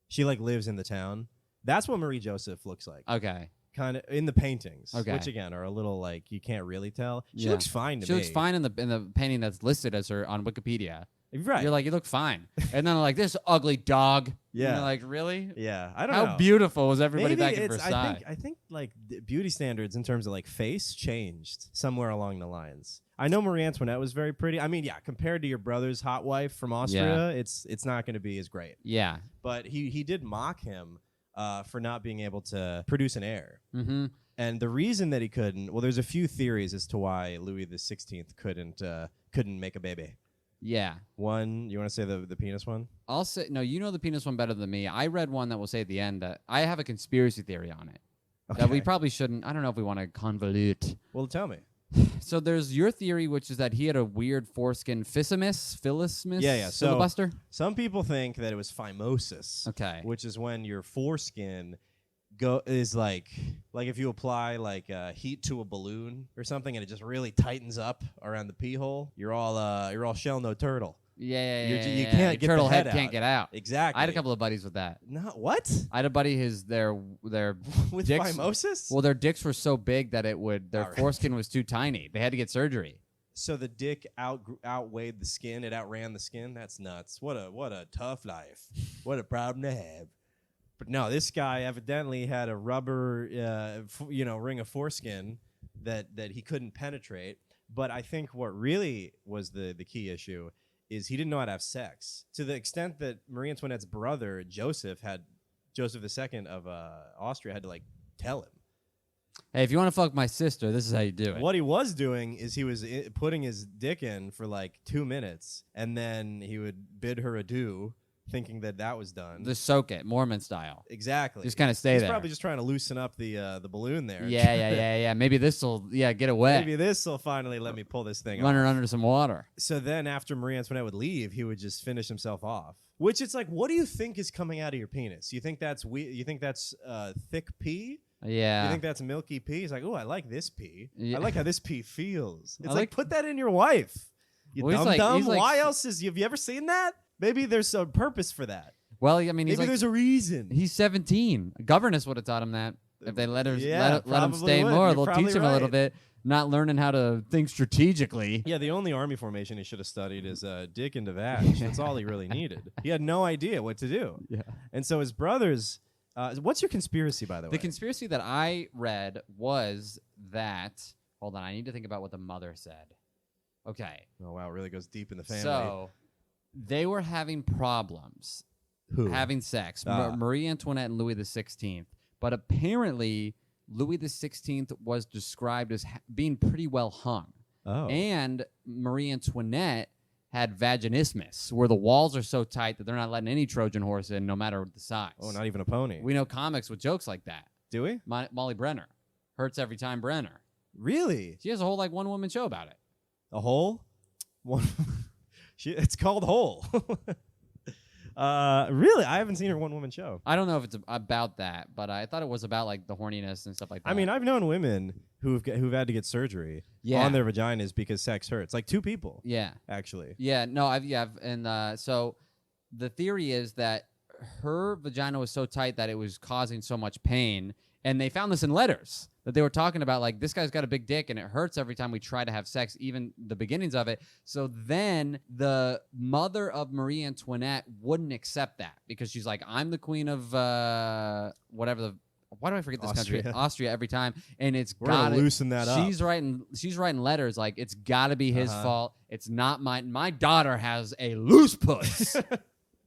She lives in the town. That's what Marie Joseph looks like. Okay. Kind of in the paintings, okay. Which again are a little you can't really tell. She looks fine to me. She looks fine in the painting that's listed as her on Wikipedia. Right. You're like, you look fine. And then like, this ugly dog. Yeah. And you're like, really? Yeah. I don't know. How beautiful was everybody Maybe back in Versailles? I think the beauty standards in terms of face changed somewhere along the lines. I know Marie Antoinette was very pretty. I mean, yeah, compared to your brother's hot wife from Austria, it's not going to be as great. Yeah. But he did mock him for not being able to produce an heir. Mm-hmm. And the reason that he couldn't, well, there's a few theories as to why Louis XVI couldn't make a baby. Yeah. One, you want to say the penis one? I'll say, no, you know the penis one better than me. I read one that will say at the end that I have a conspiracy theory on it. Okay. That we probably shouldn't, I don't know if we want to convolute. Well, tell me. So there's your theory, which is that he had a weird foreskin philismus, Yeah. So filibuster. some people think that it was phimosis. Okay. Which is when your foreskin is like if you apply heat to a balloon or something and it just really tightens up around the pee hole. You're all shell no turtle. Yeah. You can't get turtle the head can't out. get out. Exactly. I had a couple of buddies with that. No, what? I had a buddy their With dicks, phimosis? well, their dicks were so big that their All right. foreskin was too tiny. They had to get surgery. So the dick outweighed the skin. It outran the skin. That's nuts. What a tough life. What a problem to have. But no, this guy evidently had a rubber, ring of foreskin that he couldn't penetrate. But I think what really was the key issue is he didn't know how to have sex, to the extent that Marie Antoinette's brother Joseph II of Austria had to tell him. Hey, if you want to fuck my sister, this is how you do it. What he was doing is he was putting his dick in for 2 minutes, and then he would bid her adieu, thinking that was done. Just soak it, Mormon style. Exactly. Just kind of stay He's there. probably just trying to loosen up the balloon there. Yeah. Maybe this will get it wet. Maybe this will finally let me pull this thing Run off. her under some water. So then after Marie Antoinette would leave, he would just finish himself off. Which it's what do you think is coming out of your penis? You think that's you think that's thick pee? Yeah. You think that's milky pee? He's like, oh, I like this pee. Yeah. I like how this pee feels. It's like- put that in your wife. You Well, he's dumb. he's Why else have you ever seen that? Maybe there's a purpose for that. Well, I mean, Maybe there's a reason. he's 17. A governess would have taught him that. If they let him probably stay would. more, You're they'll probably teach him a little right. bit. Not learning how to think strategically. Yeah, the only army formation he should have studied is dick into vag. That's all he really needed. He had no idea what to do. Yeah. And so his brothers. What's your conspiracy, by the way? The conspiracy that I read was that. Hold on, I need to think about what the mother said. Okay. Oh wow, it really goes deep in the family. So they were having problems having sex. Marie Antoinette and Louis XVI. But apparently, Louis XVI was described as being pretty well hung. Oh. And Marie Antoinette had vaginismus, where the walls are so tight that they're not letting any Trojan horse in, no matter the size. Oh, not even a pony. We know comics with jokes like that. Do we? Molly Brenner. Hurts every time Brenner. Really? She has a whole one-woman show about it. A hole? One. It's called Hole. Really? I haven't seen her one-woman show. I don't know if it's about that, but I thought it was about the horniness and stuff like that. I mean, I've known women who've had to get surgery on their vaginas because sex hurts. 2 people. Yeah. Actually. Yeah. No. So the theory is that her vagina was so tight that it was causing so much pain, and they found this in letters that they were talking about. This guy's got a big dick, and it hurts every time we try to have sex, even the beginnings of it. So then the mother of Marie Antoinette wouldn't accept that because she's like, I'm the queen of whatever the. Why do I forget this country? Austria every time, and We're gonna loosen that up. She's writing letters it's got to be his fault. It's not mine. My daughter has a loose puss.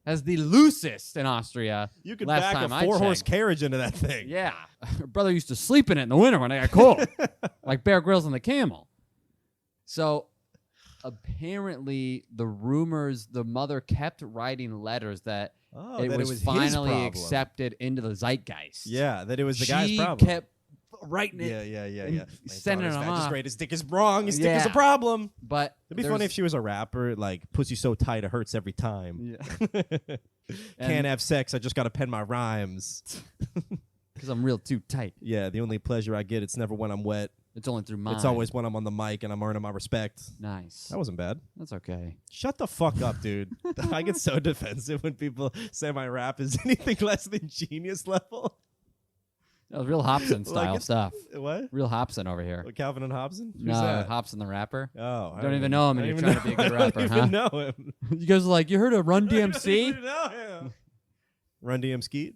Has the loosest in Austria. You could last back time a I 4-horse checked. carriage into that thing. Yeah. Her brother used to sleep in it in the winter when it got cold. Like Bear Grylls on the camel. So apparently the mother kept writing letters that it that was his finally problem. accepted into the zeitgeist. Yeah, that it was the guy's She problem. kept writing it. Yeah. Sending his him vag is off. great. His dick is wrong. His dick is a Yeah. problem. But It'd be funny if she was a rapper, pussy so tight it hurts every time. Yeah. Can't have sex. I just got to pen my rhymes. Because I'm real too tight. Yeah, the only pleasure I get, it's never when I'm wet. It's only through mine. It's always when I'm on the mic and I'm earning my respect. Nice. That wasn't bad. That's okay. Shut the fuck up, dude. I get so defensive when people say my rap is anything less than genius level. That was real Hobson style stuff. What? Real Hobson over here. Calvin and Hobson? Who's No, that? Hobson the rapper. Oh. Don't even know him and you're trying to be a good rapper, I don't even know him. You guys are like, you heard of Run I don't DMC? even know him. Run DM Skeet?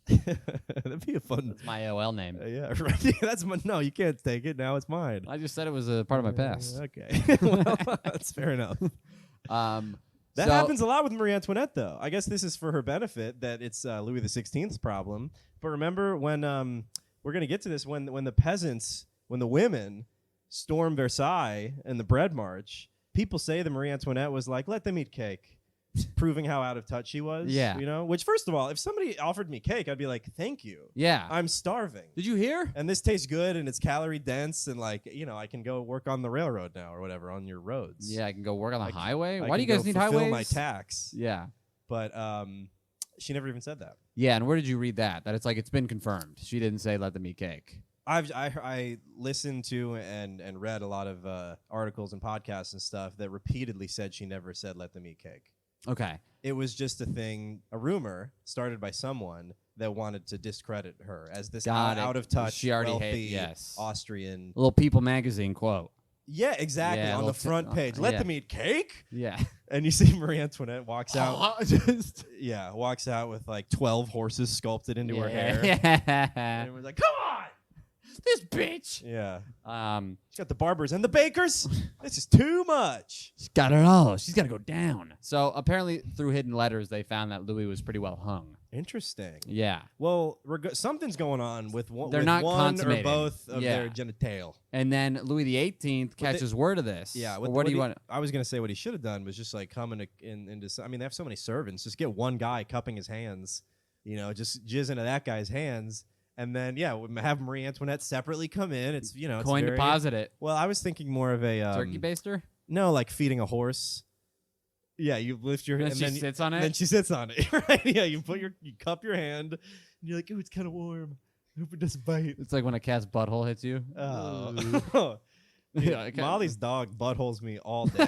That'd be a fun. That's my AOL name. Yeah, right. That's my. No, you can't take it. Now it's mine. I just said it was a part of my past. Okay. Well, that's fair enough. That happens a lot with Marie Antoinette, though. I guess this is for her benefit that it's Louis XVI's problem. But remember when we're going to get to this, when the women stormed Versailles in the Bread March, people say that Marie Antoinette was like, let them eat cake. proving how out of touch she was. Yeah. You know? Which, first of all, if somebody offered me cake, I'd be like, thank you. Yeah. I'm starving. Did you hear? And this tastes good and it's calorie dense and like, you know, I can go work on the railroad now or whatever on your roads. Yeah, I can go work on the highway. I Why do you can guys go need fulfill highways? my tax. Yeah. But she never even said that. Yeah, and where did you read that? That it's like it's been confirmed. She didn't say let them eat cake. I listened to and read a lot of articles and podcasts and stuff that repeatedly said she never said let them eat cake. Okay. It was just a thing, a rumor started by someone that wanted to discredit her as this out of touch, she already wealthy Austrian. A little People magazine quote. Yeah, exactly. Yeah, on the front page. Let them eat cake? Yeah. And you see Marie Antoinette walks out. Just walks out with like 12 horses sculpted into her hair. Yeah. And everyone's like, come on! This bitch. Yeah. She's She's got the barbers and the bakers. This is too much. got it all. She's got to go down. So apparently through hidden letters, they found that Louis was pretty well hung. Interesting. Yeah. Well, something's going on with one, They're not one or consummating. both of their genital. And then Louis XVIII catches word of this. Yeah. What do you want? I was going to say what he should have done was just like come into. I mean, they have so many servants. Just get one guy cupping his hands. You know, just jizz into that guy's hands. And then, have Marie Antoinette separately come in. It's, you know, it's coin very, deposit it. Well, I was thinking more of a Turkey baster? No, like feeding a horse. Yeah, you lift your hand and then she sits on it. And then she sits on it. Right? Yeah, you cup your hand, and you're like, "Ooh, it's kind of warm. I hope it doesn't bite." It's like when a cat's butthole hits you. Oh. Yeah, Molly's dog buttholes me all day.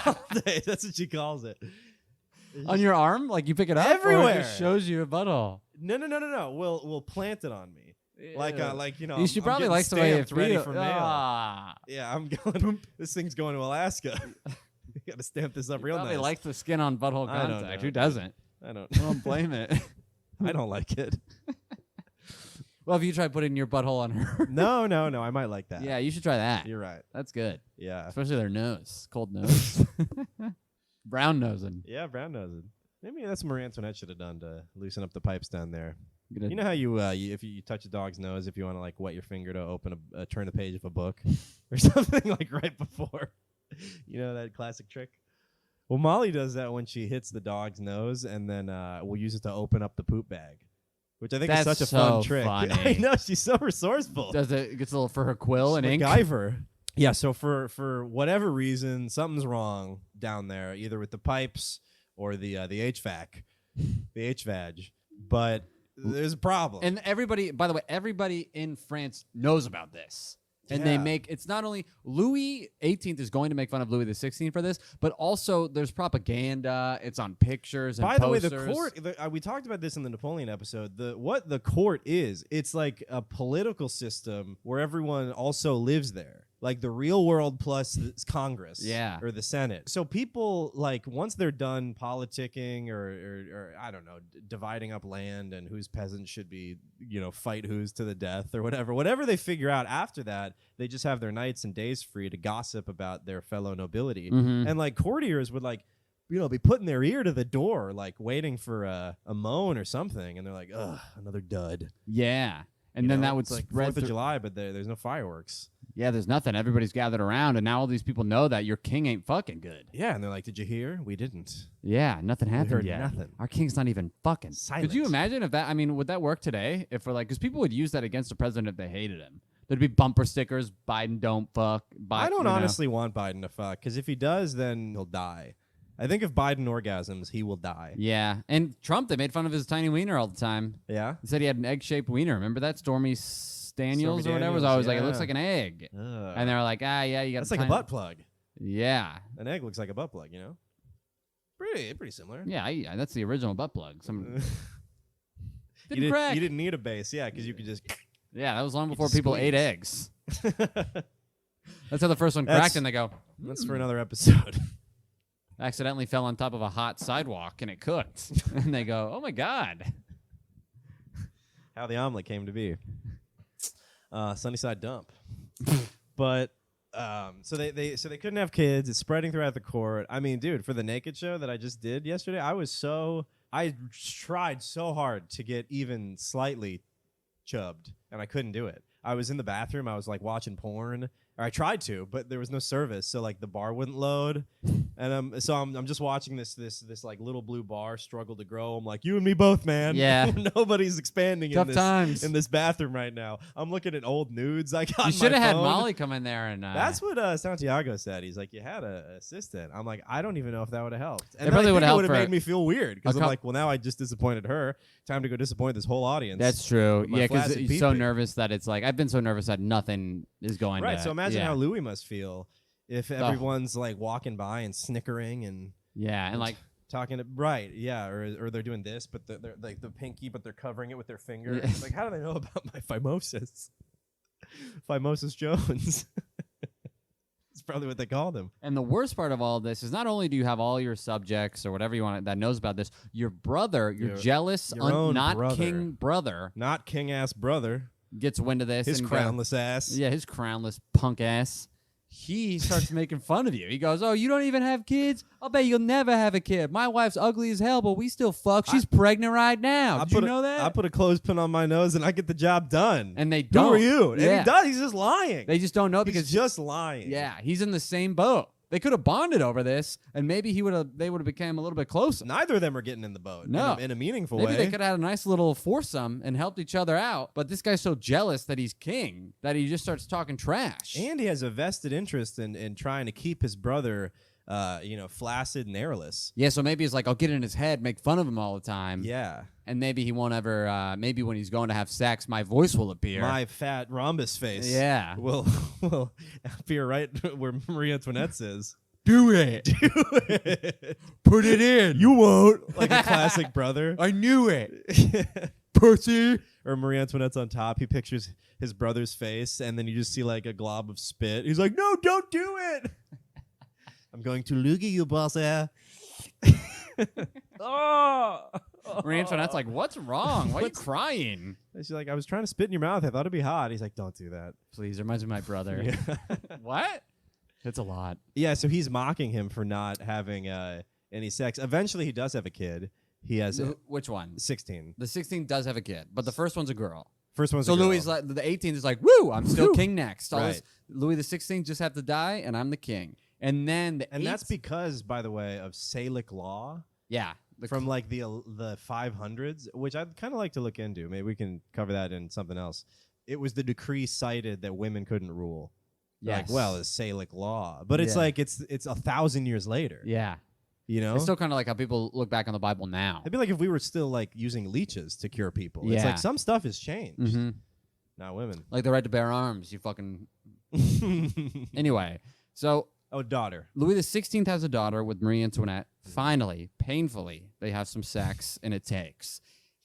All day. That's what she calls it. On your arm? Like you pick it up? Everywhere. Or it just shows you a butthole. No. We'll plant it on me. Like you know. She I'm probably getting likes the way it stamped ready feels. for mail. Ah. Yeah, I'm going. This thing's going to Alaska. You got to stamp this up real nice. Probably likes the skin on butthole I don't contact. know. Who doesn't? I don't. I don't blame it. I don't like it. Well, if you try putting your butthole on her. No. I might like that. Yeah, you should try that. You're right. That's good. Yeah. Especially their nose. Cold nose. Brown nosing. Yeah, brown nosing. Maybe that's what Marie Antoinette should have done to loosen up the pipes down there. You You know how if you touch a dog's nose, if you want to like wet your finger to open turn a page of a book or something like right before, you know that classic trick. Well, Molly does that when she hits the dog's nose, and then we'll use it to open up the poop bag, which I think is such a fun trick. Funny. I know, she's so resourceful. Does it gets a little for her quill and ink? MacGyver. Yeah. So for whatever reason, something's wrong down there, either with the pipes or the HVAC, the HVAG, but there's a problem. And everybody, by the way, everybody in France knows about this. And they make, it's not only Louis XVIII is going to make fun of Louis XVI for this, but also there's propaganda. It's on pictures and By posters. the way, the court, we talked about this in the Napoleon episode, what the court is, it's like a political system where everyone also lives there. Like the real world plus Congress, or the Senate. So people like once they're done politicking or I don't know, dividing up land and whose peasants should be, you know, fight who's to the death or whatever they figure out after that, they just have their nights and days free to gossip about their fellow nobility. Mm-hmm. And like courtiers would like, you know, be putting their ear to the door, like waiting for a moan or something, and they're like, ugh, another dud. Yeah. And then that would it's like spread 4th of July, but there's no fireworks. Yeah, there's nothing. Everybody's gathered around, and now all these people know that your king ain't fucking good. Yeah, and they're like, did you hear? We didn't. Yeah, nothing happened heard yet. nothing. Our king's not even fucking. Silent. Could you imagine if that, I mean, would that work today? If we're like, because people would use that against the president if they hated him. There'd be bumper stickers, Biden don't fuck. I don't honestly want Biden to fuck, because if he does, then he'll die. I think if Biden orgasms, he will die. Yeah, and Trump, they made fun of his tiny wiener all the time. Yeah? They said he had an egg-shaped wiener. Remember that? Stormy Daniels or whatever was always like, it looks like an egg. And they were like, yeah, you got that's like a butt plug. Yeah. An egg looks like a butt plug, you know? Pretty similar. Yeah, that's the original butt plug. You crack. You didn't need a base, yeah, because you could just... Yeah, that was long before people ate eggs. That's how the first one cracked, and they go... That's for another episode. Accidentally fell on top of a hot sidewalk, and it cooked. And they go, oh, my God. How the omelet came to be. Sunnyside dump. But... so they couldn't have kids. It's spreading throughout the court. I mean, dude, for the naked show that I just did yesterday, I tried so hard to get even slightly chubbed, and I couldn't do it. I was in the bathroom. I was like watching porn, or I tried to, but there was no service, so like the bar wouldn't load, And so I'm just watching this like little blue bar struggle to grow. I'm like, you and me both, man. Yeah. Nobody's expanding Tough times. in this bathroom right now. I'm looking at old nudes I got. You should have had Molly come in there and. That's what Santiago said. He's like, you had an assistant. I'm like, I don't even know if that would have helped. And it probably would have made me feel weird because I'm like, well, now I just disappointed her. Time to go disappoint this whole audience. That's true. Yeah, because you're you're so nervous that it's like I've been so nervous that nothing is going right. to, So imagine how Louis must feel if everyone's like walking by and snickering and like talking to or they're doing this, but they're like the pinky, but they're covering it with their finger. It's like, how do they know about my phimosis? Phimosis Jones. It's probably what they called him. And the worst part of all of this is not only do you have all your subjects or whatever you want that knows about this, your brother, your jealous, not brother. King brother, not king ass brother, gets wind of this. His crownless ass. Yeah, his crownless punk ass. He starts making fun of you. He goes, "Oh, you don't even have kids? I'll bet you'll never have a kid. My wife's ugly as hell, but we still fuck. She's pregnant right now. Did you know that? I put a clothespin on my nose and I get the job done. And they don't. Who are you? And he does. He's just lying. They just don't know because he's just lying. Yeah, he's in the same boat. They could have bonded over this, and maybe they would have become a little bit closer. Neither of them are getting in the boat. No, in a meaningful way. Maybe they could have had a nice little foursome and helped each other out. But this guy's so jealous that he's king that he just starts talking trash. And he has a vested interest in trying to keep his brother, flaccid and airless. Yeah, so maybe it's like I'll get in his head, make fun of him all the time. Yeah. And maybe he won't ever. Maybe when he's going to have sex, my voice will appear. My fat rhombus face. Yeah. Will appear right where Marie Antoinette says. Do it. Put it in. You won't. Like a classic brother. I knew it. Pussy. Or Marie Antoinette's on top. He pictures his brother's face, and then you just see like a glob of spit. He's like, no, don't do it. I'm going to loogie you, boss air. Marie Antoinette's like, what's wrong? Why are you crying? She's like, I was trying to spit in your mouth. I thought it'd be hot. He's like, don't do that. Please, reminds me of my brother. Yeah. What? It's a lot. Yeah, so he's mocking him for not having any sex. Eventually, he does have a kid. He has which one? 16. The 16 does have a kid, but the first one's a girl. First one's so a girl. Louis like the 18th is like, woo! I'm still king next. Right. Louis the 16th just have to die, and I'm the king. And then that's because, by the way, of Salic law. Yeah, from like the 500s, which I'd kind of like to look into. Maybe we can cover that in something else. It was the decree cited that women couldn't rule. Yes. Like, well, it's Salic law, but it's like it's 1,000 years later. Yeah, you know, it's still kind of like how people look back on the Bible now. It'd be like if we were still like using leeches to cure people. Yeah. It's like some stuff has changed. Mm-hmm. Not women. Like the right to bear arms. You fucking. Anyway, so daughter. Louis XVI has a daughter with Marie Antoinette. Finally, painfully, they have some sex, and it takes.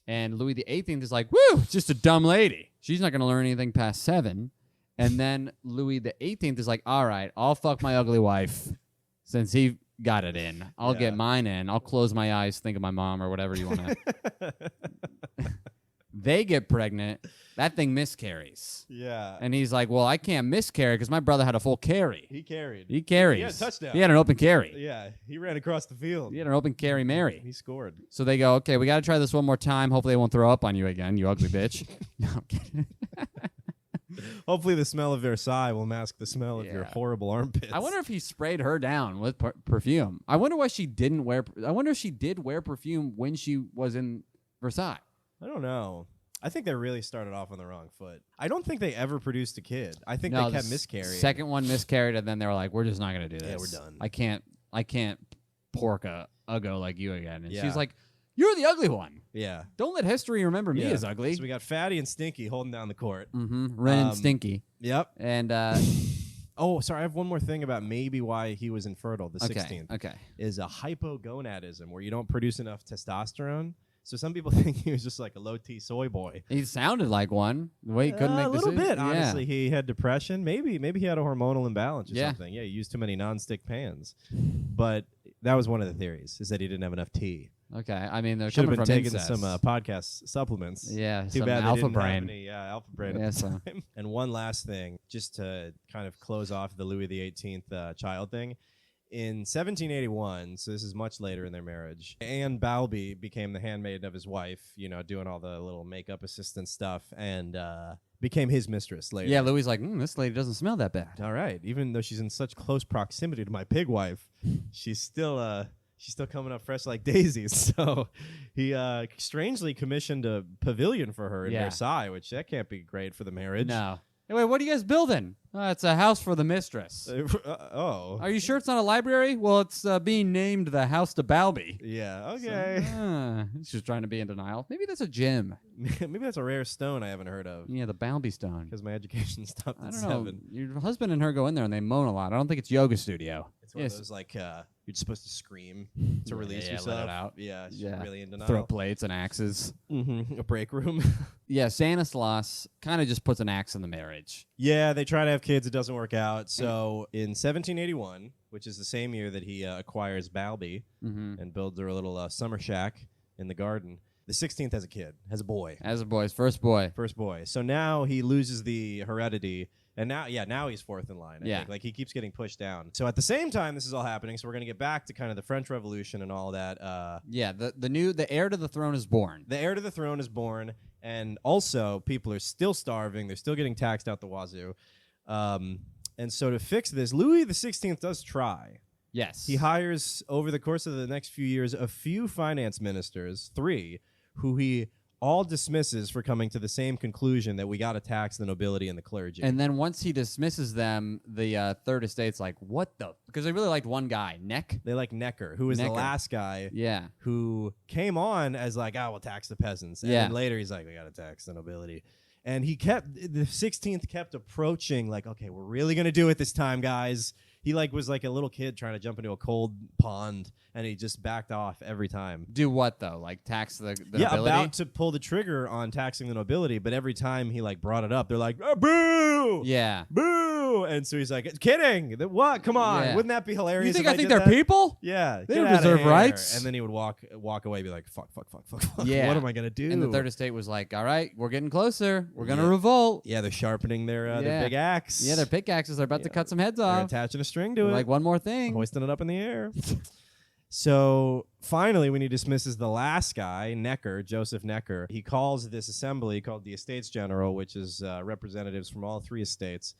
And Louis XVIII is like, woo, just a dumb lady. She's not going to learn anything past 7. And then Louis XVIII is like, all right, I'll fuck my ugly wife since he got it in. I'll get mine in. I'll close my eyes, think of my mom or whatever you want to. They get pregnant. That thing miscarries. Yeah. And he's like, well, I can't miscarry because my brother had a full carry. He carried. He carries. He had a touchdown. He had an open carry. Yeah. He ran across the field. He had an open carry Mary. He scored. So they go, okay, we got to try this one more time. Hopefully they won't throw up on you again, you ugly bitch. No, I'm kidding. Hopefully the smell of Versailles will mask the smell of your horrible armpits. I wonder if he sprayed her down with perfume. I wonder why she didn't wear. I wonder if she did wear perfume when she was in Versailles. I don't know. I think they really started off on the wrong foot. I don't think they ever produced a kid. I think they kept miscarrying. Second one miscarried, and then they were like, "We're just not going to do this. Yeah, we're done. I can't pork a uggo like you again." And she's like, "You're the ugly one. Yeah. Don't let history remember me as ugly." So we got Fatty and Stinky holding down the court. Mm-hmm. Ren and Stinky. Yep. And oh, sorry. I have one more thing about maybe why he was infertile. The 16th. Okay. Is a hypogonadism where you don't produce enough testosterone. So some people think he was just like a low-T soy boy. He sounded like one. The way he couldn't make a little decisions. bit, honestly. He had depression. Maybe he had a hormonal imbalance or Yeah. something. Yeah, he used too many non-stick pans. But that was one of the theories, is that he didn't have enough tea. Okay. I mean, they're Should have coming been from taking incest. some podcast supplements. Yeah, Too some bad they alpha didn't brain. have any alpha brain Yeah, at the so. time. And one last thing, just to kind of close off the Louis XVIII child thing, In 1781, so this is much later in their marriage, Anne Balby became the handmaid of his wife, doing all the little makeup assistant stuff, and became his mistress later. Yeah, Louis like, this lady doesn't smell that bad. All right. Even though she's in such close proximity to my pig wife, she's still coming up fresh like daisies. So he strangely commissioned a pavilion for her in Versailles, which that can't be great for the marriage. No. Hey, wait, what are you guys building? It's a house for the mistress. Oh. Are you sure it's not a library? Well, it's being named the House to Balby. Yeah, okay. So, she's trying to be in denial. Maybe that's a gym. Maybe that's a rare stone I haven't heard of. Yeah, the Balby stone. Because my education stopped at 7. I don't know. Your husband and her go in there and they moan a lot. I don't think it's yoga studio. It's one of those, like, you're supposed to scream to release yourself. Let it out. Yeah, she's really in denial. Throw plates and axes. A break room. Yeah, Stanislas kind of just puts an axe in the marriage. Yeah, they try to have kids. It doesn't work out. So in 1781, which is the same year that he acquires Balby and builds her a little summer shack in the garden, the 16th has a kid, has a boy. As a boy, his first boy. First boy. So now he loses the heredity. And now he's fourth in line. I think. Like, he keeps getting pushed down. So at the same time this is all happening, so we're going to get back to kind of the French Revolution and all that. The heir to the throne is born. The heir to the throne is born, and also people are still starving. They're still getting taxed out the wazoo. And so to fix this, Louis XVI does try. Yes. He hires, over the course of the next few years, a few finance ministers, 3, who he all dismisses for coming to the same conclusion that we got to tax the nobility and the clergy. And then once he dismisses them, the Third Estate's like, what the? Because they really liked one guy, Neck. They like Necker, who was the last guy who came on as like, we'll tax the peasants. And then later he's like, we got to tax the nobility. And the 16th kept approaching like, okay, we're really going to do it this time, guys. He was like a little kid trying to jump into a cold pond, and he just backed off every time. Do what though? Like tax the nobility? Yeah, about to pull the trigger on taxing the nobility, but every time he brought it up, they're like, boo! Yeah. Boo! And so he's like, kidding! What? Come on! Yeah. Wouldn't that be hilarious? You think if I think did they're that? people? Yeah, they don't deserve rights. And then he would walk away, and be like, fuck. Yeah. What am I gonna do? And the Third Estate was like, all right, we're getting closer. We're gonna revolt. Yeah, they're sharpening their big axe. Yeah, their pickaxes. They're about to cut some heads off. They're attaching a string to it. Like one more thing. Hoisting it up in the air. So finally, when he dismisses the last guy, Necker, Joseph Necker, he calls this assembly called the Estates General, which is representatives from all 3 estates.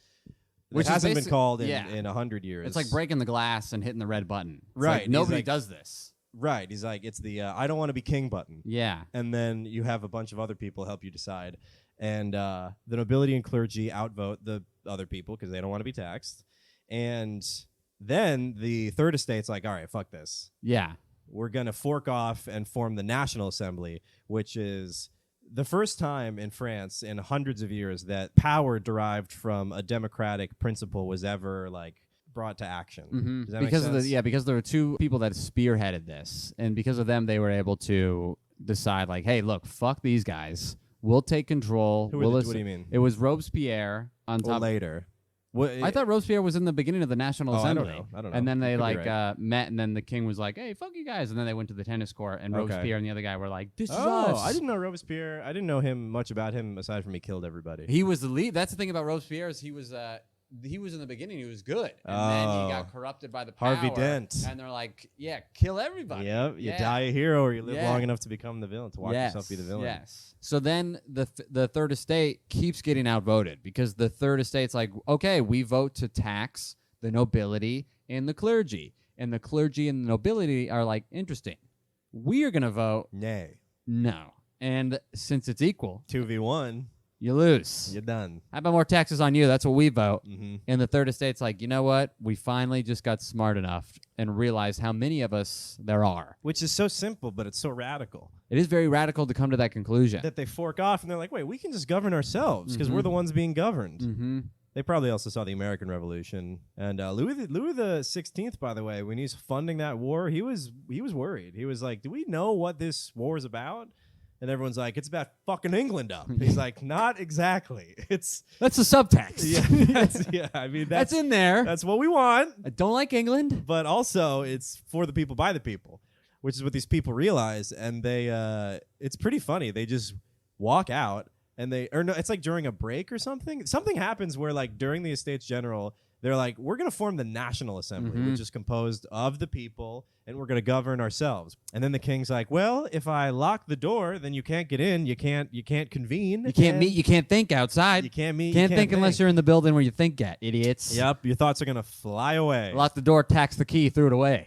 Which hasn't been called in 100 years. It's like breaking the glass and hitting the red button. It's right. Like nobody does this. Right. He's like, it's the I don't want to be king button. Yeah. And then you have a bunch of other people help you decide. And the nobility and clergy outvote the other people because they don't want to be taxed. And then the Third Estate's like, all right, fuck this. Yeah. We're going to fork off and form the National Assembly, which is the first time in France in hundreds of years that power derived from a democratic principle was ever brought to action. Mm-hmm. Does that make sense? Because there were 2 people that spearheaded this, and because of them, they were able to decide hey, look, fuck these guys. We'll take control. What do you mean? It was Robespierre on top. Or later. I thought Robespierre was in the beginning of the National Assembly. I don't know. And then they right. met, and then the king was like, "Hey, fuck you guys!" And then they went to the tennis court, and Robespierre and the other guy were like, "This is us." I didn't know Robespierre. I didn't know much about him aside from he killed everybody. He was the lead. That's the thing about Robespierre is he was in the beginning, he was good. And then he got corrupted by the power. Harvey Dent. And they're like, kill everybody. Yep, you die a hero or you live long enough to become the villain, to watch yourself be the villain. Yes. So then the Third Estate keeps getting outvoted because the Third Estate's like, okay, we vote to tax the nobility and the clergy. And the clergy and the nobility are like, interesting. We are going to vote. Nay. No. And since it's equal. 2v1. You lose. You're done. How about more taxes on you? That's what we vote. Mm-hmm. And the Third Estate's like, you know what? We finally just got smart enough and realized how many of us there are. Which is so simple, but it's so radical. It is very radical to come to that conclusion. That they fork off and they're like, wait, we can just govern ourselves because we're the ones being governed. Mm-hmm. They probably also saw the American Revolution. And Louis the 16th, by the way, when he's funding that war, he was worried. He was like, do we know what this war is about? And everyone's like, it's about fucking England up. He's like, not exactly. That's the subtext. I mean, that's in there. That's what we want. I don't like England. But also, it's for the people, by the people, which is what these people realize. And they, it's pretty funny. They just walk out and it's like during a break or something. Something happens where during the Estates General, they're like, we're going to form the National Assembly, which is composed of the people, and we're going to govern ourselves. And then the king's like, well, if I lock the door, then you can't get in. You can't convene. You can't meet. You can't think outside. You can't meet. Can't think unless you're in the building where you think at, idiots. Yep, your thoughts are going to fly away. Lock the door, tax the key, threw it away.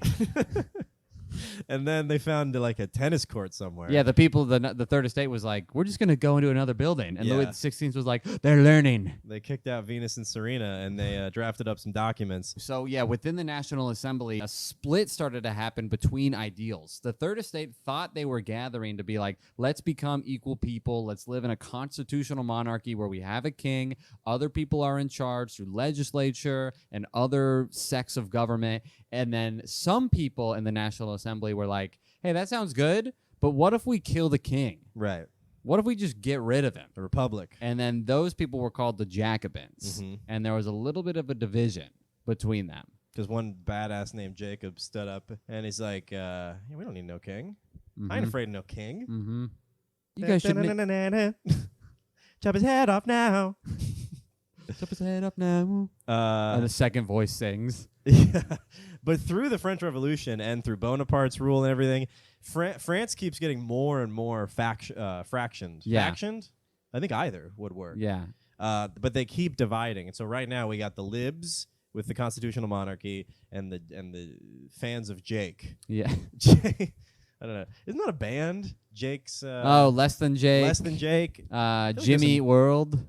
And then they found like a tennis court somewhere. Yeah, the people, the Third Estate was like, we're just going to go into another building. And Yeah. Louis XVI was like, they're learning. They kicked out Venus and Serena, and they drafted up some documents. So, yeah, within the National Assembly, a split started to happen between ideals. The Third Estate thought they were gathering to be like, let's become equal people. Let's live in a constitutional monarchy where we have a king. Other people are in charge through legislature and other sects of government. And then some people in the National Assembly were like, hey, that sounds good, but what if we kill the king? Right. What if we just get rid of him? The Republic. And then those people were called the Jacobins. And there was a little bit of a division between them. Because one badass named Jacob stood up, and he's like, yeah, we don't need no king. I ain't afraid of no king. You guys should chop his head off now. chop his head up now. And the second voice sings. Yeah. But through the French Revolution and through Bonaparte's rule and everything, France keeps getting more and more fractioned. Yeah. Factioned? I think either would work. Yeah. But they keep dividing. And so right now we got the libs with the constitutional monarchy and the fans of Jake. Yeah. Jake, I don't know. Isn't that a band? Jake's Less Than Jake. Less Than Jake. Jimmy Eat World.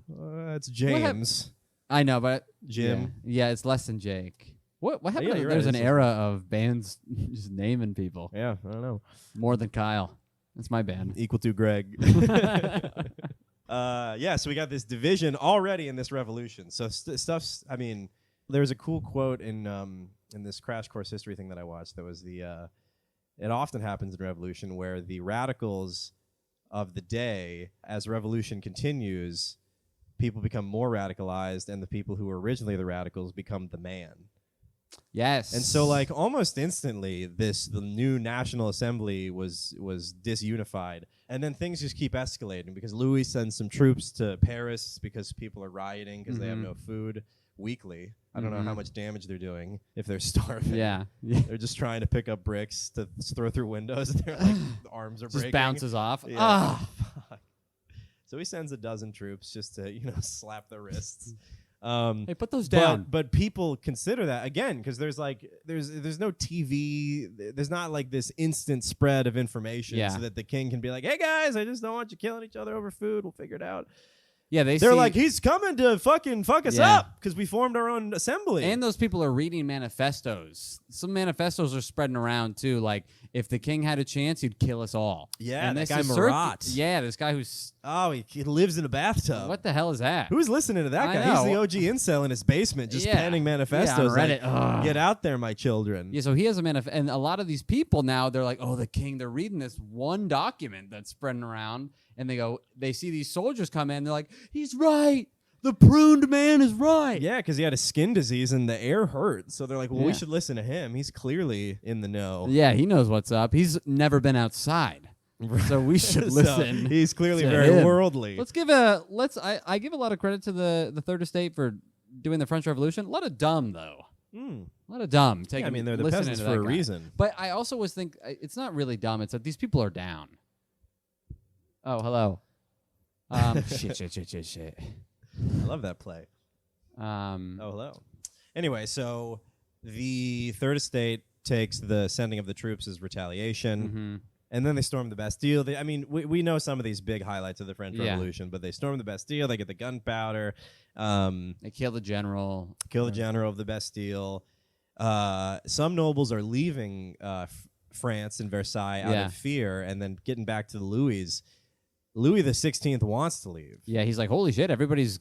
It's James. I know, but Jim. Yeah, it's Less Than Jake. What happened? Yeah, you're There's right. an era of bands just naming people. Yeah, I don't know. More Than Kyle. That's my band. Equal to Greg. Yeah, so we got this division already in this revolution. So stuff's, I mean, there's a cool quote in this Crash Course History thing that I watched that was it often happens in revolution where the radicals of the day, as revolution continues, people become more radicalized, and the people who were originally the radicals become the man. Yes. And so, like, almost instantly, the new National Assembly was disunified. And then things just keep escalating because Louis sends some troops to Paris because people are rioting because they have no food weekly. I don't know how much damage they're doing if they're starving. Yeah. They're just trying to pick up bricks to throw through windows. They're like, the arms are just breaking. bounces off. Yeah. Fuck. So he sends a dozen troops just to, slap their wrists. Hey, put those down. But people consider that again because there's no TV. There's not like this instant spread of information so that the king can be like, "Hey guys, I just don't want you killing each other over food. We'll figure it out." Yeah, they're like, he's coming to fucking fuck us up because we formed our own assembly. And those people are reading manifestos. Some manifestos are spreading around too. Like, if the king had a chance, he'd kill us all. Yeah, and that guy Marat. this guy who's... Oh, he lives in a bathtub. What the hell is that? Who's listening to that I guy? know. He's the OG incel in his basement just penning manifestos. Yeah, on Reddit. Like, get out there, my children. Yeah, so he has a manifesto. And a lot of these people now, they're like, oh, the king, they're reading this one document that's spreading around. And they see these soldiers come in. They're like, he's right. The pruned man is right. Yeah, because he had a skin disease and the air hurt. So they're like, well, we should listen to him. He's clearly in the know. Yeah, he knows what's up. He's never been outside. So we should listen. He's clearly to very him. worldly. I give a lot of credit to the Third Estate for doing the French Revolution. A lot of dumb, though. A lot of dumb. Yeah, I mean, they're the peasants for a reason. But I also always think it's not really dumb. It's that these people are down. Oh, hello. Shit. I love that play. Oh, hello. Anyway, so the Third Estate takes the sending of the troops as retaliation, and then they storm the Bastille. We know some of these big highlights of the French Revolution, but they storm the Bastille. They get the gunpowder. They kill the general. Kill the general of the Bastille. Some nobles are leaving France and Versailles out of fear, and then getting back to the Louis. Louis XVI wants to leave. Yeah, he's like, holy shit, everybody's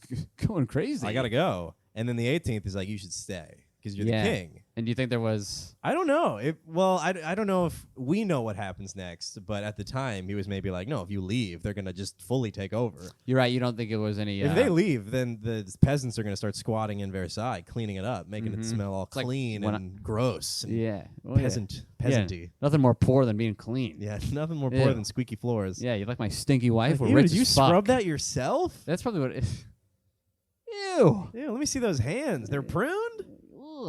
going crazy. I gotta go. And then the 18th is like, you should stay because you're the king. And do you think there was... I don't know. I don't know if we know what happens next, but at the time, he was maybe like, no, if you leave, they're going to just fully take over. You're right. You don't think it was any... If they leave, then the peasants are going to start squatting in Versailles, cleaning it up, making it smell all clean and gross. And peasanty. Yeah. Nothing more poor than being clean. Yeah, nothing more poor than squeaky floors. Yeah, you like my stinky wife? Like, did you scrub that yourself? That's probably what it is. Ew. Let me see those hands. They're pruned?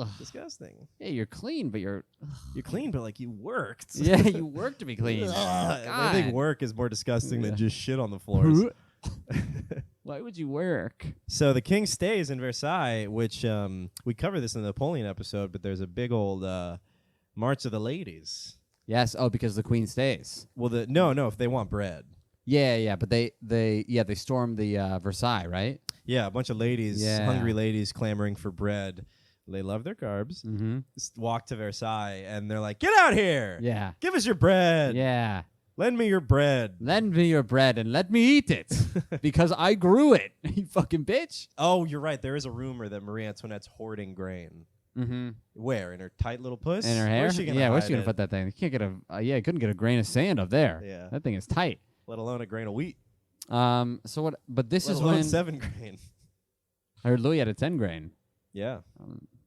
ugh. Disgusting. Yeah, you're clean, but you're clean, but like you worked. yeah, you work to be clean. I think work is more disgusting than just shit on the floors. Why would you work? So the king stays in Versailles, which we cover this in the Napoleon episode, but there's a big old March of the Ladies. Yes. Oh, because the queen stays. Well, no, if they want bread. Yeah, but they storm the Versailles, right? Yeah, a bunch of ladies, hungry ladies clamoring for bread. They love their carbs. Mm-hmm. Walk to Versailles, and they're like, "Get out here! Yeah. Give us your bread! Yeah. Lend me your bread! Lend me your bread and let me eat it because I grew it, you fucking bitch." Oh, you're right. There is a rumor that Marie Antoinette's hoarding grain. Mm-hmm. Where? In her tight little puss? In her hair? Where's she gonna where's hide she gonna it? put that thing? You can't get you couldn't get a grain of sand up there. Yeah. That thing is tight. Let alone a grain of wheat. So what? But this Let is alone when 7 grain. I heard Louis had a 10 grain. Yeah.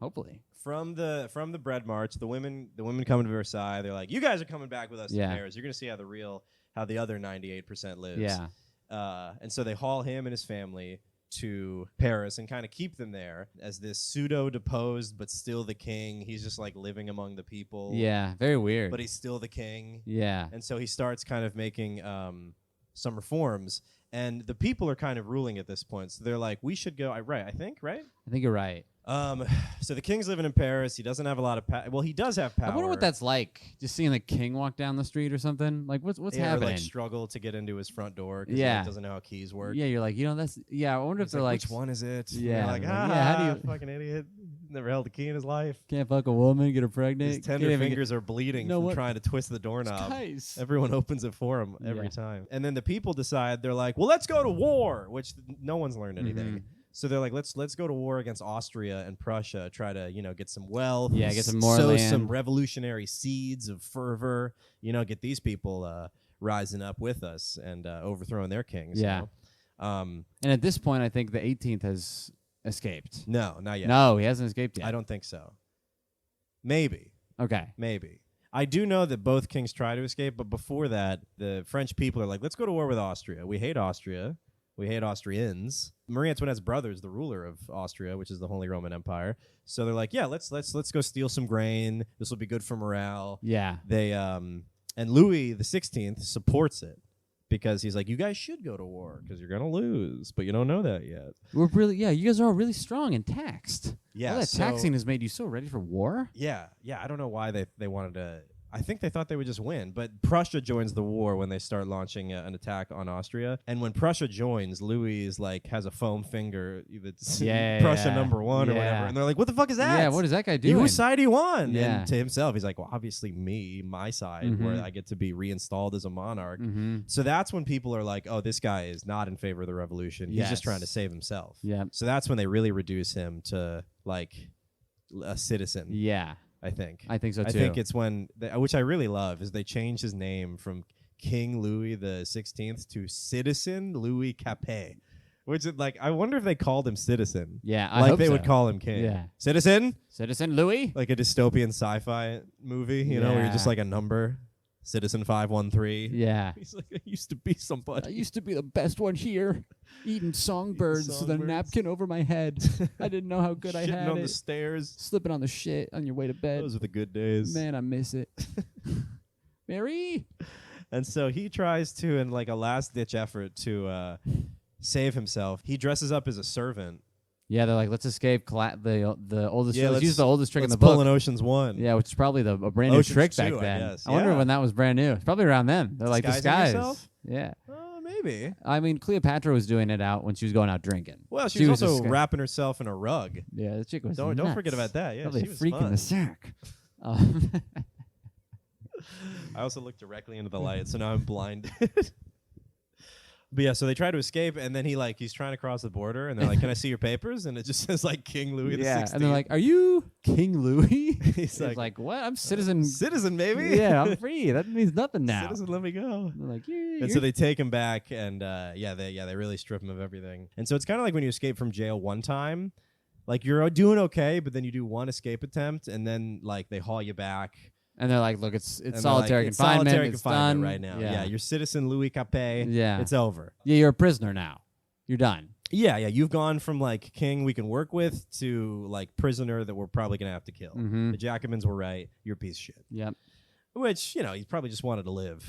Hopefully. From the bread march, the women come to Versailles. They're like, "You guys are coming back with us to Paris. You're gonna see how the other 98% lives." Yeah. And so they haul him and his family to Paris and kind of keep them there as this pseudo deposed but still the king. He's just like living among the people. Yeah. Very weird. But he's still the king. Yeah. And so he starts kind of making some reforms, and the people are kind of ruling at this point. So they're like, "We should go." I think you're right. So the king's living in Paris. He doesn't have a lot of power. Well, he does have power. I wonder what that's like. Just seeing the king walk down the street or something. Like what's happening? Or like struggle to get into his front door because he doesn't know how keys work. Yeah, you're like, that's. Yeah, I wonder if they're like, which one is it? Yeah, and you're like, how do you fucking idiot? Never held a key in his life. Can't fuck a woman, get her pregnant. His tender fingers are bleeding from trying to twist the doorknob. Nice. Everyone opens it for him every time. And then the people decide, they're like, "Well, let's go to war," which no one's learned anything. Mm-hmm. So they're like, let's go to war against Austria and Prussia, try to, get some wealth. Yeah, get some more sow land. some revolutionary seeds of fervor, get these people rising up with us and overthrowing their kings. Yeah. And at this point, I think the 18th has escaped. No, not yet. No, he hasn't escaped yet. I don't think so. Maybe. Okay. Maybe. I do know that both kings try to escape, but before that, the French people are like, let's go to war with Austria. We hate Austria. We hate Austrians. Marie Antoinette's brother is the ruler of Austria, which is the Holy Roman Empire. So they're like, yeah, let's go steal some grain. This will be good for morale. Yeah. They and Louis XVI supports it because he's like, you guys should go to war because you're gonna lose, but you don't know that yet. You guys are all really strong and taxed. Yeah, all that taxing has made you so ready for war. Yeah. I don't know why they wanted to. I think they thought they would just win, but Prussia joins the war when they start launching an attack on Austria. And when Prussia joins, Louis is like has a foam finger, that's Prussia number 1 or whatever. And they're like, "What the fuck is that? Yeah, what is that guy doing? Whose side are you on?" Yeah. And to himself, he's like, "Well, obviously my side, where I get to be reinstalled as a monarch." So that's when people are like, "Oh, this guy is not in favor of the revolution. He's just trying to save himself." Yeah. So that's when they really reduce him to like a citizen. Yeah. I think so too. I think it's when, which I really love, is they changed his name from King Louis the 16th to Citizen Louis Capet, which is like, I wonder if they called him Citizen. Yeah, I hope they would call him King. Yeah, Citizen Louis, like a dystopian sci-fi movie, where you're just like a number. Citizen 513. Yeah. He's like, I used to be somebody. I used to be the best one here, eating songbirds with a napkin over my head. I didn't know how good I had it. Shitting on the stairs. Slipping on the shit on your way to bed. Those were the good days. Man, I miss it. Mary. And so he tries to, in like a last-ditch effort to save himself, he dresses up as a servant. Yeah, they're like, let's escape the oldest. Yeah, let's use the oldest trick in the pull book. an Ocean's 1. Yeah, which is probably a brand new trick back then. I guess. I wonder when that was brand new. It's probably around then. They're like, disguise. Yourself? Yeah. Maybe. I mean, Cleopatra was doing it out when she was going out drinking. Well, she was also wrapping herself in a rug. Yeah, the chick was Don't forget about that. Yeah, probably she a was freak fun. in the sack. I also looked directly into the light, so now I'm blinded. But yeah, so they try to escape, and then he's trying to cross the border, and they're like, "Can I see your papers?" And it just says like King Louis the 16th. And they're like, "Are you King Louis?" He's like, "What? I'm citizen." Citizen, baby. Yeah, I'm free. That means nothing now. Citizen, let me go. And they're like, and so they take him back, and they really strip him of everything. And so it's kind of like when you escape from jail one time, like you're doing okay, but then you do one escape attempt, and then like they haul you back. And they're like, look, it's solitary confinement. Solitary it's confinement done. right now. Yeah, you're Citizen Louis Capet. Yeah. It's over. Yeah, you're a prisoner now. You're done. Yeah, you've gone from like king we can work with to like prisoner that we're probably gonna have to kill. Mm-hmm. The Jacobins were right. You're a piece of shit. Yep. Which, he probably just wanted to live.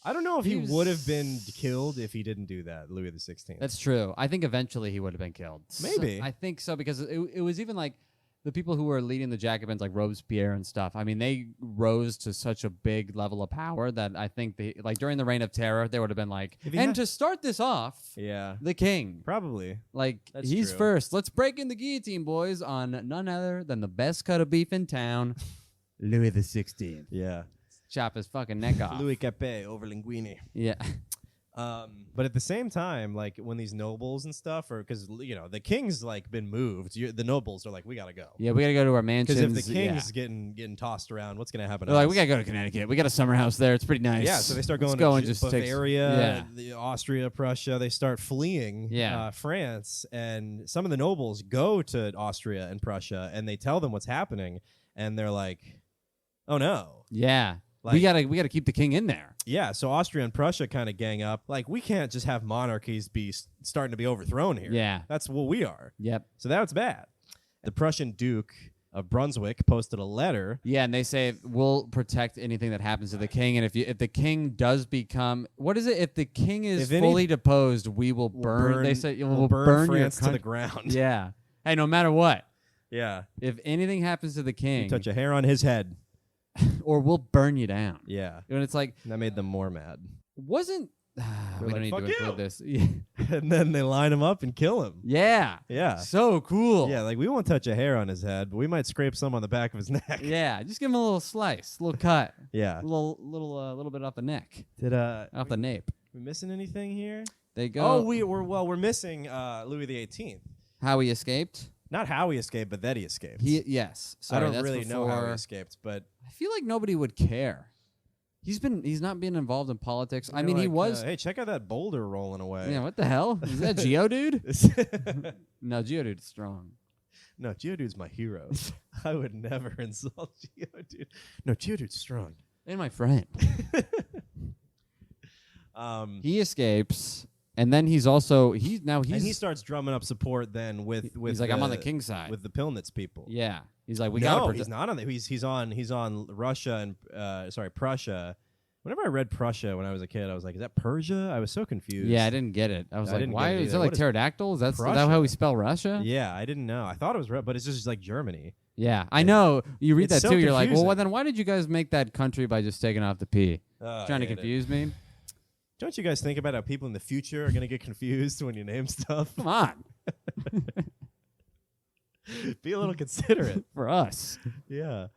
I don't know if he would have been killed if he didn't do that, Louis XVI. That's true. I think eventually he would have been killed. Maybe. I think so, because it was even like the people who were leading the Jacobins, like Robespierre and stuff. I mean, they rose to such a big level of power that I think like during the Reign of Terror, they would have been like, to start this off, the king. Probably. Like, That's he's true. first. Let's break in the guillotine, boys, on none other than the best cut of beef in town, Louis XVI. Yeah. Chop his fucking neck off. Louis Capet over Linguini. Yeah. But at the same time, like when these nobles and stuff are, because the king's like been moved, the nobles are like, we gotta go. Yeah, we gotta go to our mansions. Because if the king's getting tossed around, what's gonna happen? They're like, we gotta go to Connecticut. We got a summer house there. It's pretty nice. Yeah, so they start going Let's go to and just Bavaria, the Austria, Prussia. They start fleeing France, and some of the nobles go to Austria and Prussia, and they tell them what's happening, and they're like, oh no. Yeah. Like, we gotta keep the king in there. Yeah, so Austria and Prussia kind of gang up. Like, we can't just have monarchies be starting to be overthrown here. Yeah. That's what we are. Yep. So that's bad. The Prussian Duke of Brunswick posted a letter. Yeah, and they say we'll protect anything that happens to the king, and if the king does become, what is it? If the king is fully deposed, we will burn. They say we'll burn France your to the ground. Yeah. Hey, no matter what. Yeah. If anything happens to the king, you touch a hair on his head. or we'll burn you down. Yeah. And it's like... That made them more mad. Wasn't... we don't need to include this. And then they line him up and kill him. Yeah. Yeah. So cool. Yeah, like we won't touch a hair on his head, but we might scrape some on the back of his neck. Yeah, just give him a little slice, a little cut. Yeah. A little bit off the neck. Off the nape. We missing anything here? They go... Oh, we're missing Louis XVIII. How he escaped? Not how he escaped, but that he escaped. Yes. Sorry, I don't really know how he escaped, but I feel like nobody would care. He's not being involved in politics. I mean, like, he was. Hey, check out that boulder rolling away. Yeah, what the hell? Is that Geodude? No, Geodude's strong. No, Geodude's my hero. I would never insult Geodude. No, Geodude's strong. And my friend. He escapes. And then he's he starts drumming up support then with he's like, I'm on the king's side with the Pilnitz people. Yeah, he's like, he's not on that. He's on Russia and Prussia. Whenever I read Prussia when I was a kid, I was like, is that Persia? I was so confused. Yeah, I didn't get it. I was like, why is it like pterodactyl? Is that how we spell Russia? Yeah, I didn't know. I thought it was, but it's just like Germany. Yeah, I know. You read that so too. You're like, confusing. well, then why did you guys make that country by just taking off the P? Trying to confuse me. Don't you guys think about how people in the future are going to get confused when you name stuff? Come on. Be a little considerate. For us. Yeah.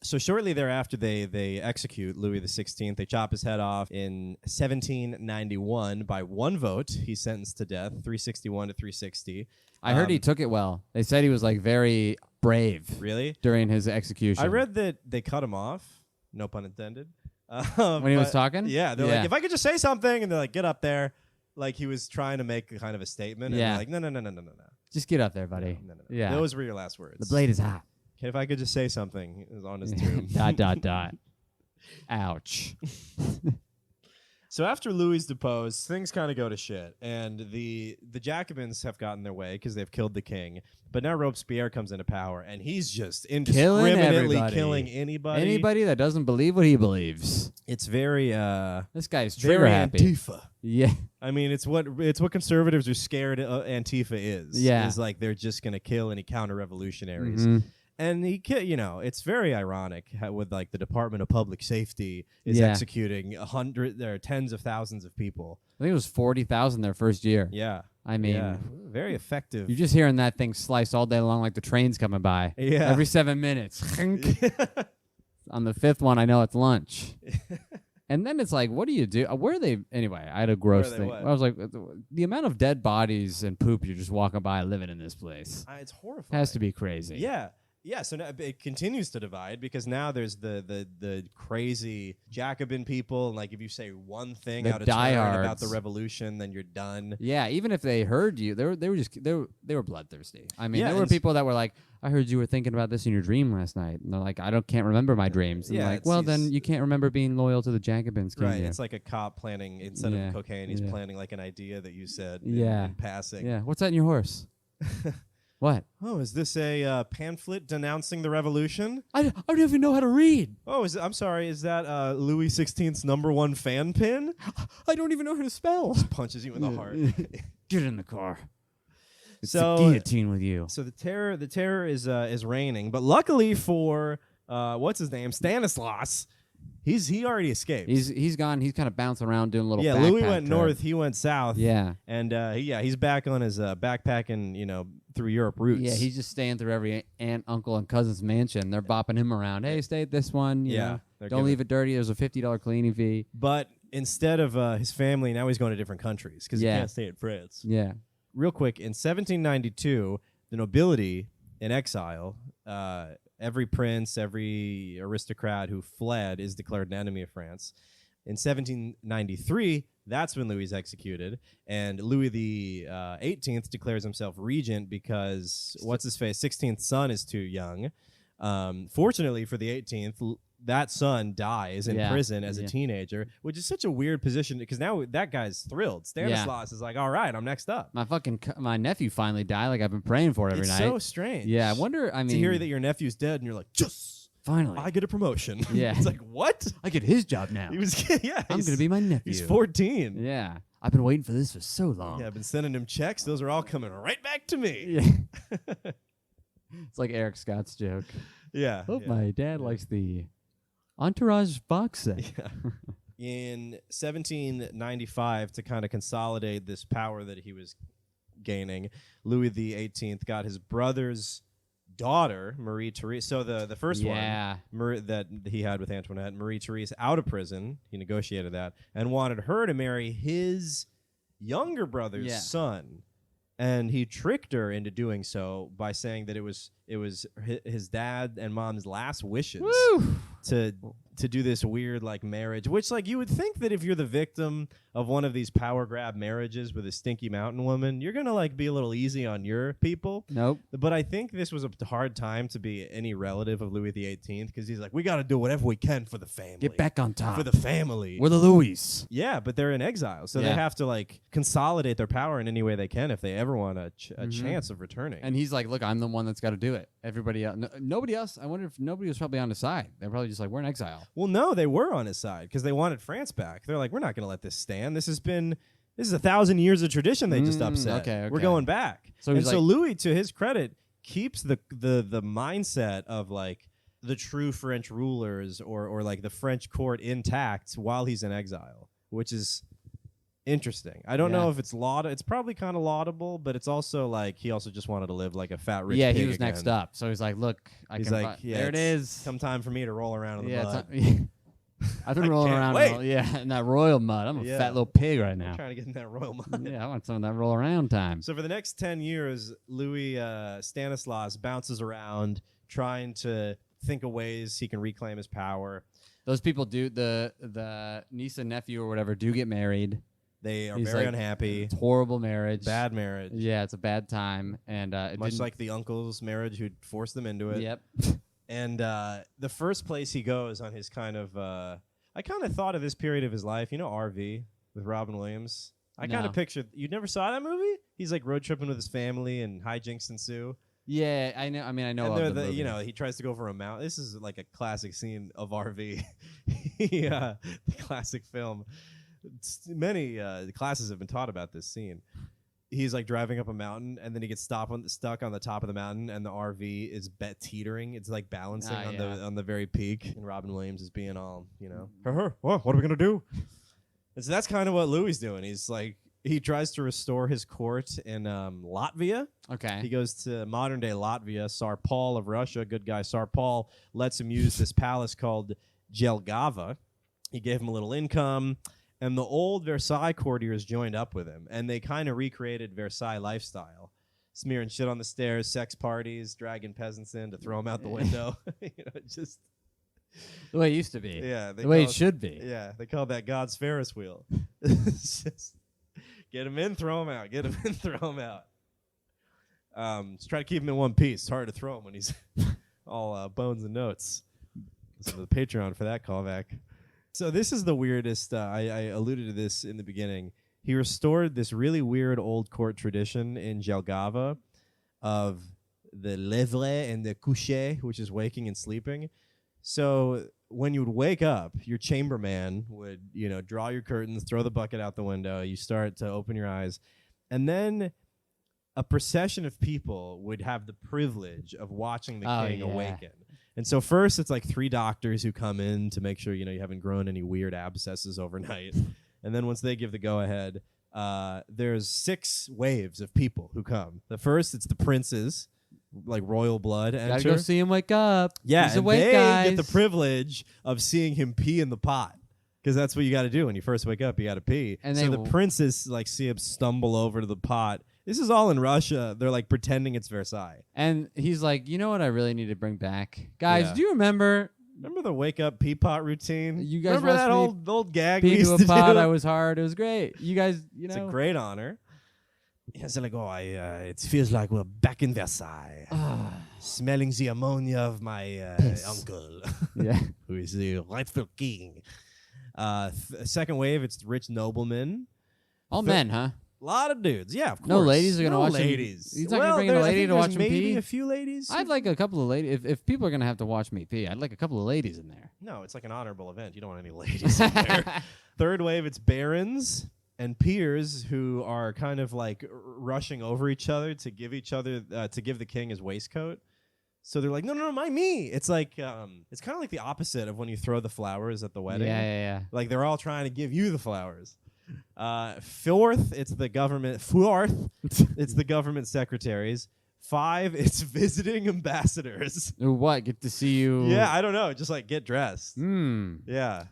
So shortly thereafter, they execute Louis XVI. They chop his head off in 1791 by one vote. He's sentenced to death, 361 to 360. I heard he took it well. They said he was like very brave. Really? During his execution. I read that they cut him off. No pun intended. When he was talking? Yeah, they're like, if I could just say something, and they're like, get up there. Like he was trying to make a kind of a statement. And they're like, no. Just get up there, buddy. No. Yeah. Those were your last words. The blade is hot. If I could just say something, it was on his tomb. ... Ouch. So after Louis is deposed, things kind of go to shit, and the Jacobins have gotten their way because they've killed the king. But now Robespierre comes into power, and he's just indiscriminately killing anybody. Anybody that doesn't believe what he believes. It's very this guy's trigger very happy. Antifa. Yeah. I mean, it's what conservatives are scared Antifa is. Yeah. Is like they're just gonna kill any counter-revolutionaries. Mm-hmm. And it's very ironic how with like the Department of Public Safety is executing tens of thousands of people. I think it was 40,000 their first year. Yeah. I mean, very effective. You're just hearing that thing slice all day long like the train's coming by. Yeah. Every 7 minutes. On the fifth one, I know it's lunch. And then it's like, what do you do? Where are they? Anyway, I had a gross thing. I was like, the amount of dead bodies and poop you're just walking by living in this place. It's horrifying. Has to be crazy. Yeah. Yeah, so now it continues to divide because now there's the crazy Jacobin people, and like if you say one thing The out of turn about diehards. the revolution, then you're done. Yeah, even if they heard you, they were bloodthirsty. I mean, Yeah, there were and people that were like, "I heard you were thinking about this in your dream last night," and they're like, can't remember my dreams." And Yeah, like, well, then you can't remember being loyal to the Jacobins, can Right, you? it's like a cop planning instead Yeah, of cocaine, he's yeah. planning like an idea that you said Yeah. in passing. Yeah, what's that in your horse? What? Oh, is this a pamphlet denouncing the revolution? I don't even know how to read. Oh, I'm sorry. Is that Louis XVI's #1 fan pin? I don't even know how to spell. Punches you in the heart. Get in the car. It's So- the guillotine with you. So the terror is reigning, but luckily for what's his name, Stanislas, he already escaped. He's gone. He's kind of bouncing around doing a little. Yeah, backpack Louis went trip. north, he went south. Yeah. And he's back on his backpacking, through Europe routes. Yeah, he's just staying through every aunt, uncle, and cousin's mansion. They're bopping him around. Hey, stay at this one. You know. they're Don't giving- leave it dirty. There's a $50 cleaning fee. But instead of his family, now he's going to different countries because Yeah. he can't stay in France. Yeah. Real quick, in 1792, the nobility in exile, every prince, every aristocrat who fled is declared an enemy of France. In 1793, that's when Louis is executed, and Louis the 18th declares himself regent because what's his face, 16th son is too young. Fortunately for the 18th, that son dies in prison as a teenager, which is such a weird position because now that guy's thrilled. Stanislas is like, all right, I'm next up. My nephew finally died. Like I've been praying for every It's night. so strange. Yeah, I wonder. I mean, to hear that your nephew's dead and you're like, yes, finally, I get a promotion. Yeah. It's like, what? I get his job now. He was, yeah, I'm gonna be my nephew. He's 14. Yeah, I've been waiting for this for so long. Yeah, I've been sending him checks. Those are all coming right back to me. Yeah. It's like Eric Scott's joke. Yeah. Hope yeah. my dad likes the Entourage box set. Yeah. In 1795, to kind of consolidate this power that he was gaining, Louis XVIII got his brother's daughter, Marie Therese. So the first one that he had with Antoinette, Marie Therese, out of prison. He negotiated that and wanted her to marry his younger brother's son. And he tricked her into doing so by saying that it was his dad and mom's last wishes to do this weird like marriage, which like you would think that if you're the victim of one of these power grab marriages with a stinky mountain woman, you're gonna like be a little easy on your people. Nope. But I think this was a hard time to be any relative of Louis XVIII because he's like, we got to do whatever we can for the family. Get back on top for the family. We're the Louis. Yeah, but they're in exile, so they have to like consolidate their power in any way they can if they ever want a chance of returning. And he's like, look, I'm the one that's got to do it. Everybody else, nobody else. I wonder if nobody was probably on his side. They're probably just like, we're in exile. Well, no, they were on his side because they wanted France back. They're like, we're not going to let this stand. This is 1,000 years of tradition they just upset. Okay. We're going back. So and he's so like, Louis, to his credit, keeps the mindset of like the true French rulers or like the French court intact while he's in exile, which is interesting. I don't know if it's it's probably kind of laudable, but it's also like he also just wanted to live like a fat rich pig he was again. next up. So he's like, look, He's like, there it is. Some time for me to roll around in the mud. I've been rolling can't around wait. in that royal mud. I'm a fat little pig right now. I'm trying to get in that royal mud. Yeah, I want some of that roll around time. So for the next 10 years, Louis Stanislas bounces around trying to think of ways he can reclaim his power. Those people do, the niece and nephew or whatever do get married. They are He's very like, unhappy. It's horrible marriage. Bad marriage. Yeah, it's a bad time. And Much like the uncle's marriage who'd forced them into it. Yep. And the first place he goes on his kind of... I kind of thought of this period of his life. You know RV with Robin Williams? I kind of pictured... You never saw that movie? He's like road tripping with his family and hijinks ensue. Yeah, I know. I mean, I know And of the movie. you know, he tries to go for a mountain. This is like a classic scene of RV. The classic film. Many classes have been taught about this scene. He's like driving up a mountain, and then he gets stuck on the top of the mountain, and the RV is teetering. It's like balancing on the very peak, and Robin Williams is being all, you know, what are we gonna do? And so that's kind of what Louis is doing. He's like, he tries to restore his court in Latvia. Okay. He goes to modern day Latvia. Tsar Paul of Russia, good guy. Tsar Paul lets him use this palace called Jelgava. He gave him a little income. And the old Versailles courtiers joined up with him, and they kind of recreated Versailles lifestyle. smearing shit on the stairs, sex parties, dragging peasants in to throw them out the window. Just The way it used to be. yeah, The way it should be. Yeah, they call that God's Ferris wheel. Just get him in, throw him out. Get him in, throw him out. Just try to keep him in one piece. It's hard to throw him when he's all bones and notes. Listen to the Patreon for that callback. So this is the weirdest. I alluded to this in the beginning. He restored this really weird old court tradition in Jelgava of the lèvre and the coucher, which is waking and sleeping. So when you would wake up, your chamberman would, draw your curtains, throw the bucket out the window. You start to open your eyes. And then a procession of people would have the privilege of watching the king awaken. And so first it's like 3 doctors who come in to make sure, you haven't grown any weird abscesses overnight. And then once they give the go-ahead, there's 6 waves of people who come. The first, it's the princes, like royal blood. Gotta go see him wake up. Yeah, He's and awake, they guys. get the privilege of seeing him pee in the pot. Because that's what you got to do when you first wake up. You got to pee. And so the princes see him stumble over to the pot. This is all in Russia. They're like pretending it's Versailles. And he's like, you know what I really need to bring back? Guys, do you remember the wake up pee pot routine? You guys remember that old gag we pee used into a pot? do? I was hard. It was great. You guys, It's a great honor. Yeah, so it feels like we're back in Versailles. Smelling the ammonia of my uncle, who is the rightful king. Second wave, it's rich noblemen. All men, huh? A lot of dudes, yeah, of course. No ladies are going to watch ladies. He's not going to bring in a lady to watch him maybe pee? a few ladies. I'd like a couple of ladies. If people are going to have to watch me pee, I'd like a couple of ladies in there. No, it's like an honorable event. You don't want any ladies in there. Third wave, it's barons and peers who are kind of like rushing over each other to give the king his waistcoat. So they're like, no, me. It's like it's kind of like the opposite of when you throw the flowers at the wedding. Yeah. Like they're all trying to give you the flowers. Fourth, it's the government. It's the government secretaries. 5, it's visiting ambassadors. What? Get to see you? Yeah, I don't know. Just like get dressed. Yeah.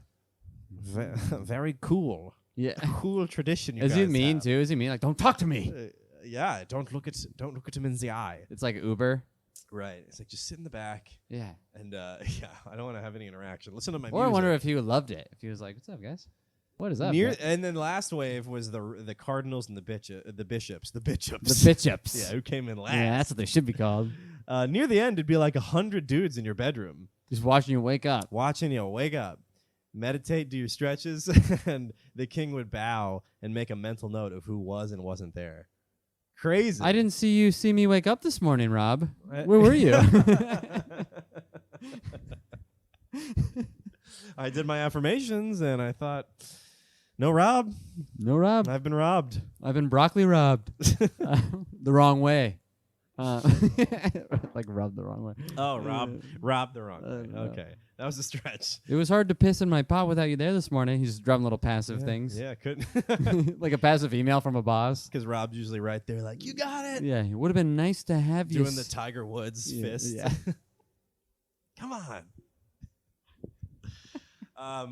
Very cool. Yeah. Cool tradition. Is he mean too? Is he mean? Like, don't talk to me. Yeah. Don't look at him in the eye. It's like Uber. Right. It's like just sit in the back. Yeah. And I don't want to have any interaction. Listen to my music. Or I wonder if he would loved it. If he was like, "What's up, guys? What is up?" And then the last wave was the cardinals and the bishops. The bishops. Yeah, who came in last. Yeah, that's what they should be called. Near the end, it'd be like 100 dudes in your bedroom. Just watching you wake up. Watching you wake up. Meditate, do your stretches, and the king would bow and make a mental note of who was and wasn't there. Crazy. I didn't see me wake up this morning, Rob. Where were you? I did my affirmations, and I thought, no Rob. No Rob. I've been robbed. I've been broccoli robbed. The wrong way. Like rubbed the wrong way. Oh, robbed the wrong way. Okay. That was a stretch. It was hard to piss in my pot without you there this morning. He's just dropping little passive things. Yeah, couldn't. Like a passive email from a boss. Because Rob's usually right there like, you got it. Yeah, it would have been nice to have you. Doing the Tiger Woods fist. Yeah. Come on. All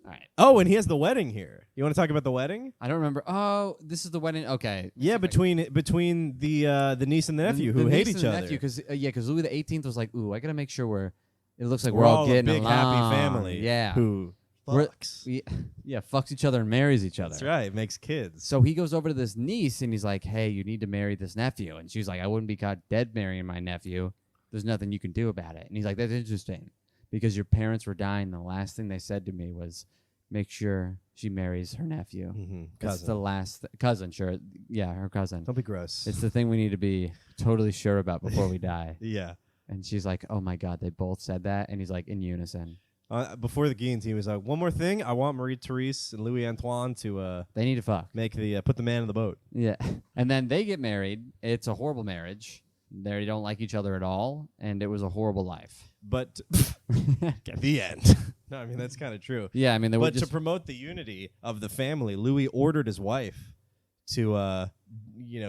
right. Oh, and he has the wedding here. You want to talk about the wedding? I don't remember. Oh, this is the wedding. Okay. Yeah, between the niece and the nephew who hate each other. Because Louis XVIII was like, ooh, I gotta make sure it looks like we're all getting a big along. happy family. Yeah. Who fucks. Fucks each other and marries each other. That's right. Makes kids. So he goes over to this niece and he's like, hey, you need to marry this nephew. And she's like, I wouldn't be caught dead marrying my nephew. There's nothing you can do about it. And he's like, that's interesting. Because your parents were dying. The last thing they said to me was, make sure she marries her nephew. Mm-hmm. That's the last cousin, sure. Yeah, her cousin. Don't be gross. It's the thing we need to be totally sure about before we die. Yeah. And she's like, oh, my God, they both said that. And he's like, in unison. Before the guillotine, he was like, one more thing. I want Marie-Therese and Louis Antoine to they need to fuck. Make put the man in the boat. Yeah. And then they get married. It's a horrible marriage. They don't like each other at all. And it was a horrible life. But the end. No, I mean, that's kind of true. Yeah, I mean, they would to promote the unity of the family, Louis ordered his wife to,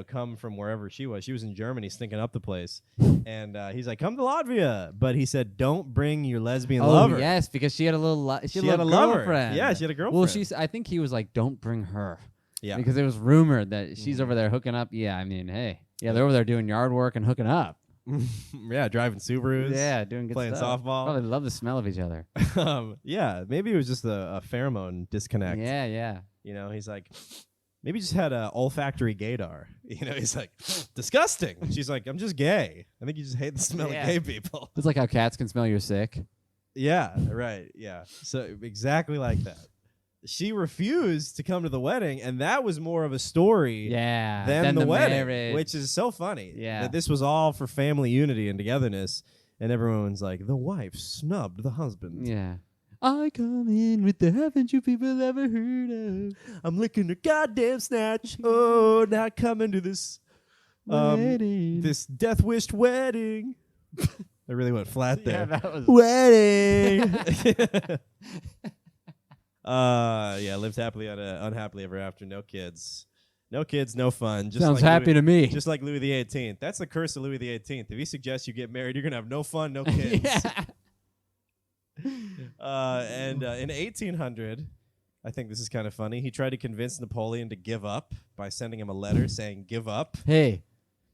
come from wherever she was. She was in Germany, stinking up the place. And he's like, come to Latvia. But he said, don't bring your lesbian lover. Oh, yes, because she had a little she had a lover. girlfriend. Yeah, she had a girlfriend. Well, I think he was like, don't bring her. Yeah. Because it was rumored that she's over there hooking up. Yeah, I mean, hey. Yeah, they're over there doing yard work and hooking up. Yeah, driving Subarus. Yeah, doing good playing stuff. softball. Probably love the smell of each other. Yeah, maybe it was just a pheromone disconnect. Yeah. You know, he's like, maybe he just had a olfactory gaydar. You know, he's like, disgusting. She's like, I'm just gay. I think you just hate the smell of gay people. It's like how cats can smell you're sick. Yeah, right. Yeah. So exactly like that. She refused to come to the wedding, and that was more of a story than the wedding, marriage. which is so funny. Yeah. That this was all for family unity and togetherness, and everyone's like, the wife snubbed the husband. Yeah. I come in with the haven't you people ever heard of? I'm licking her goddamn snatch. Oh, not coming to this Wedding. this death-wished wedding. I really went flat there. Yeah, that was Wedding. Yeah, lived happily unhappily ever after. No kids. No kids, no fun. Just sounds like happy to me. Just like Louis XVIII. That's the curse of Louis XVIII. If he suggests you get married, you're going to have no fun, no kids. And in 1800, I think this is kind of funny, he tried to convince Napoleon to give up by sending him a letter saying, give up. Hey,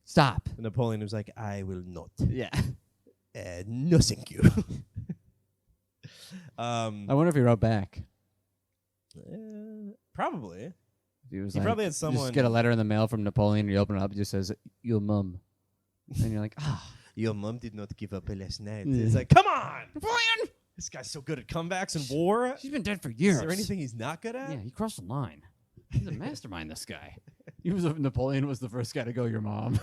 stop. And Napoleon was like, I will not. Yeah. No, thank you. I wonder if he wrote back. Probably. He was He like, probably had you someone. just get a letter in the mail from Napoleon, and you open it up, it just says, your mum. And you're like, Your mom did not give up last night. Yeah. It's like, come on! Napoleon! This guy's so good at comebacks and war. She's been dead for years. Is there anything he's not good at? Yeah, he crossed the line. He's a mastermind, this guy. Napoleon was the first guy to go, your mom.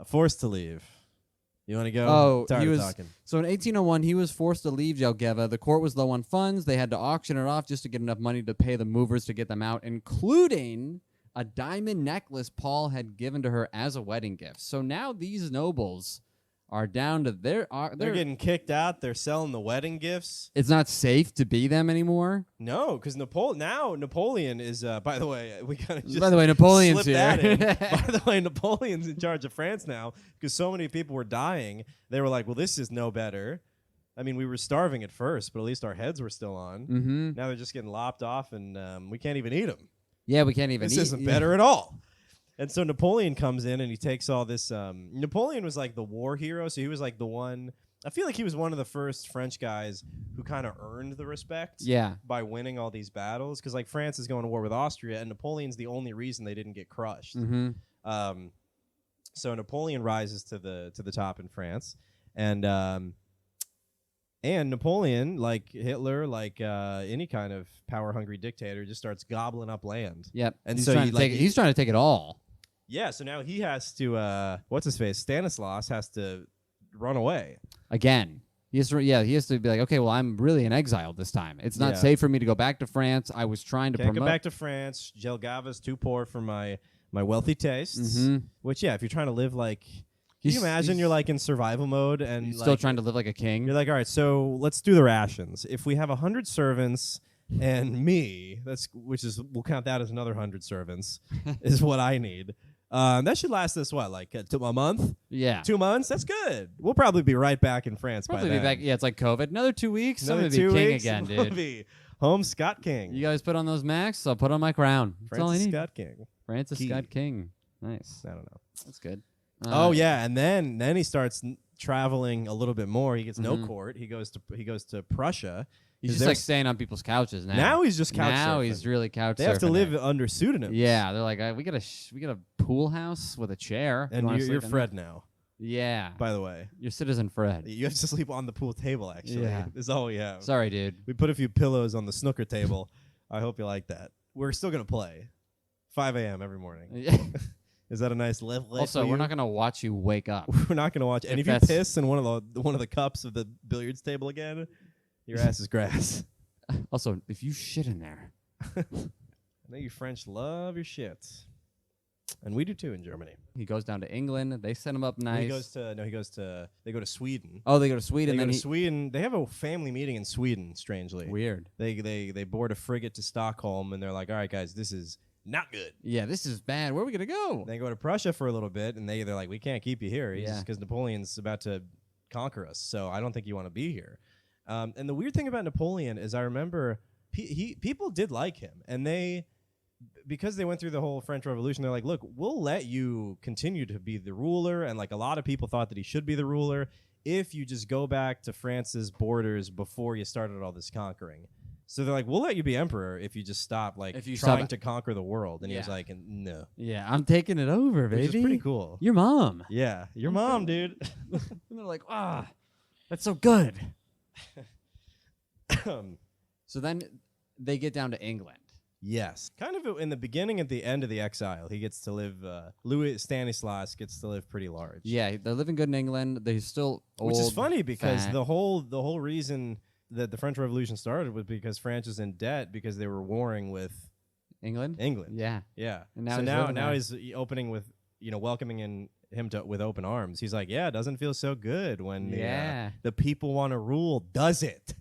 Forced to leave. You want to go? Oh, Tired he of was. talking. So in 1801, he was forced to leave Jelgava. The court was low on funds. They had to auction it off just to get enough money to pay the movers to get them out, including a diamond necklace Paul had given to her as a wedding gift. So now these nobles are down to They're getting kicked out. They're selling the wedding gifts. It's not safe to be them anymore. No, because Napoleon is. By the way, we kind of just. By the way, Napoleon's slip that here. in. By the way, Napoleon's in charge of France now because so many people were dying. They were like, "Well, this is no better." I mean, we were starving at first, but at least our heads were still on. Mm-hmm. Now they're just getting lopped off, and we can't even eat them. Yeah, we can't even. This isn't better at all. And so Napoleon comes in and he takes all this. Napoleon was like the war hero, so he was like the one. I feel like he was one of the first French guys who kind of earned the respect. Yeah. By winning all these battles, because like France is going to war with Austria, and Napoleon's the only reason they didn't get crushed. Mm-hmm. So Napoleon rises to the top in France, and Napoleon, like Hitler, like any kind of power-hungry dictator, just starts gobbling up land. Yep. And he's so trying to take it. He's trying to take it all. Yeah, so now he has to, what's his face? Stanislas has to run away. Again. He has to be like, okay, well, I'm really in exile this time. It's not safe for me to go back to France. I was trying to Can't promote. go back to France. Jelgava's too poor for my wealthy tastes. Mm-hmm. Which, yeah, if you're trying to live like... Can you imagine you're like in survival mode and he's like, still trying to live like a king? You're like, all right, so let's do the rations. If we have 100 servants and me, we'll count that as another 100 servants, is what I need. That should last us what, like a month? Yeah, 2 months. That's good. We'll probably be right back in France by then. Be back. Yeah, it's like COVID. Another 2 weeks. Another I'm gonna 2 be king weeks, again, we'll dude. be home Scott King. You guys put on those masks. I'll put on my crown. That's all I Francis need. Scott King. Francis Key. Scott King. Nice. I don't know. That's good. Oh yeah, and then he starts traveling a little bit more. He gets no court. He goes to Prussia. He's just like staying on people's couches now. Now he's just couch Now surfing. he's really couch surfing. They have to live now. under pseudonyms. Yeah, they're like, we got a pool house with a chair. And You you're Fred now. Yeah. By the way, you're Citizen Fred. you have to sleep on the pool table. Actually, Yeah. Is all we have. Sorry, dude. We put a few pillows on the snooker table. I hope you like that. We're still gonna play, 5 a.m. every morning. Is that a nice lift? Also, we're not gonna watch you wake up. We're not gonna watch. And if you piss in one of the cups of the billiards table again, your ass is grass. Also, if you shit in there, I know you French love your shit, and we do too in Germany. He goes down to England. They set him up nice. They go to Sweden. Oh, they go to Sweden. They go to Sweden. They have a family meeting in Sweden. Strangely, weird. They board a frigate to Stockholm, and they're like, "All right, guys, this is not good. Yeah, this is bad. Where are we gonna go?" They go to Prussia for a little bit, and they're like, "We can't keep you here, because Napoleon's about to conquer us. So I don't think you want to be here." And the weird thing about Napoleon is I remember people did like him, and because they went through the whole French Revolution, they're like, look, we'll let you continue to be the ruler. And like a lot of people thought that he should be the ruler if you just go back to France's borders before you started all this conquering. So they're like, we'll let you be emperor if you just stop trying to conquer the world. And he was like, no. Yeah, I'm taking it over, baby. Which is pretty cool. Your mom. Yeah, your mom, dude. And they're like, that's so good. So then they get down to England. Yes. Kind of in the beginning, at the end of the exile, he gets to live, Louis Stanislas gets to live pretty large. Yeah, they're living good in England. They're still old. Which is funny because fat. the whole reason that the French Revolution started was because France was in debt because they were warring with England. Yeah. And so now he's opening with, welcoming him with open arms. He's like, yeah, it doesn't feel so good when the people want to rule. Does it?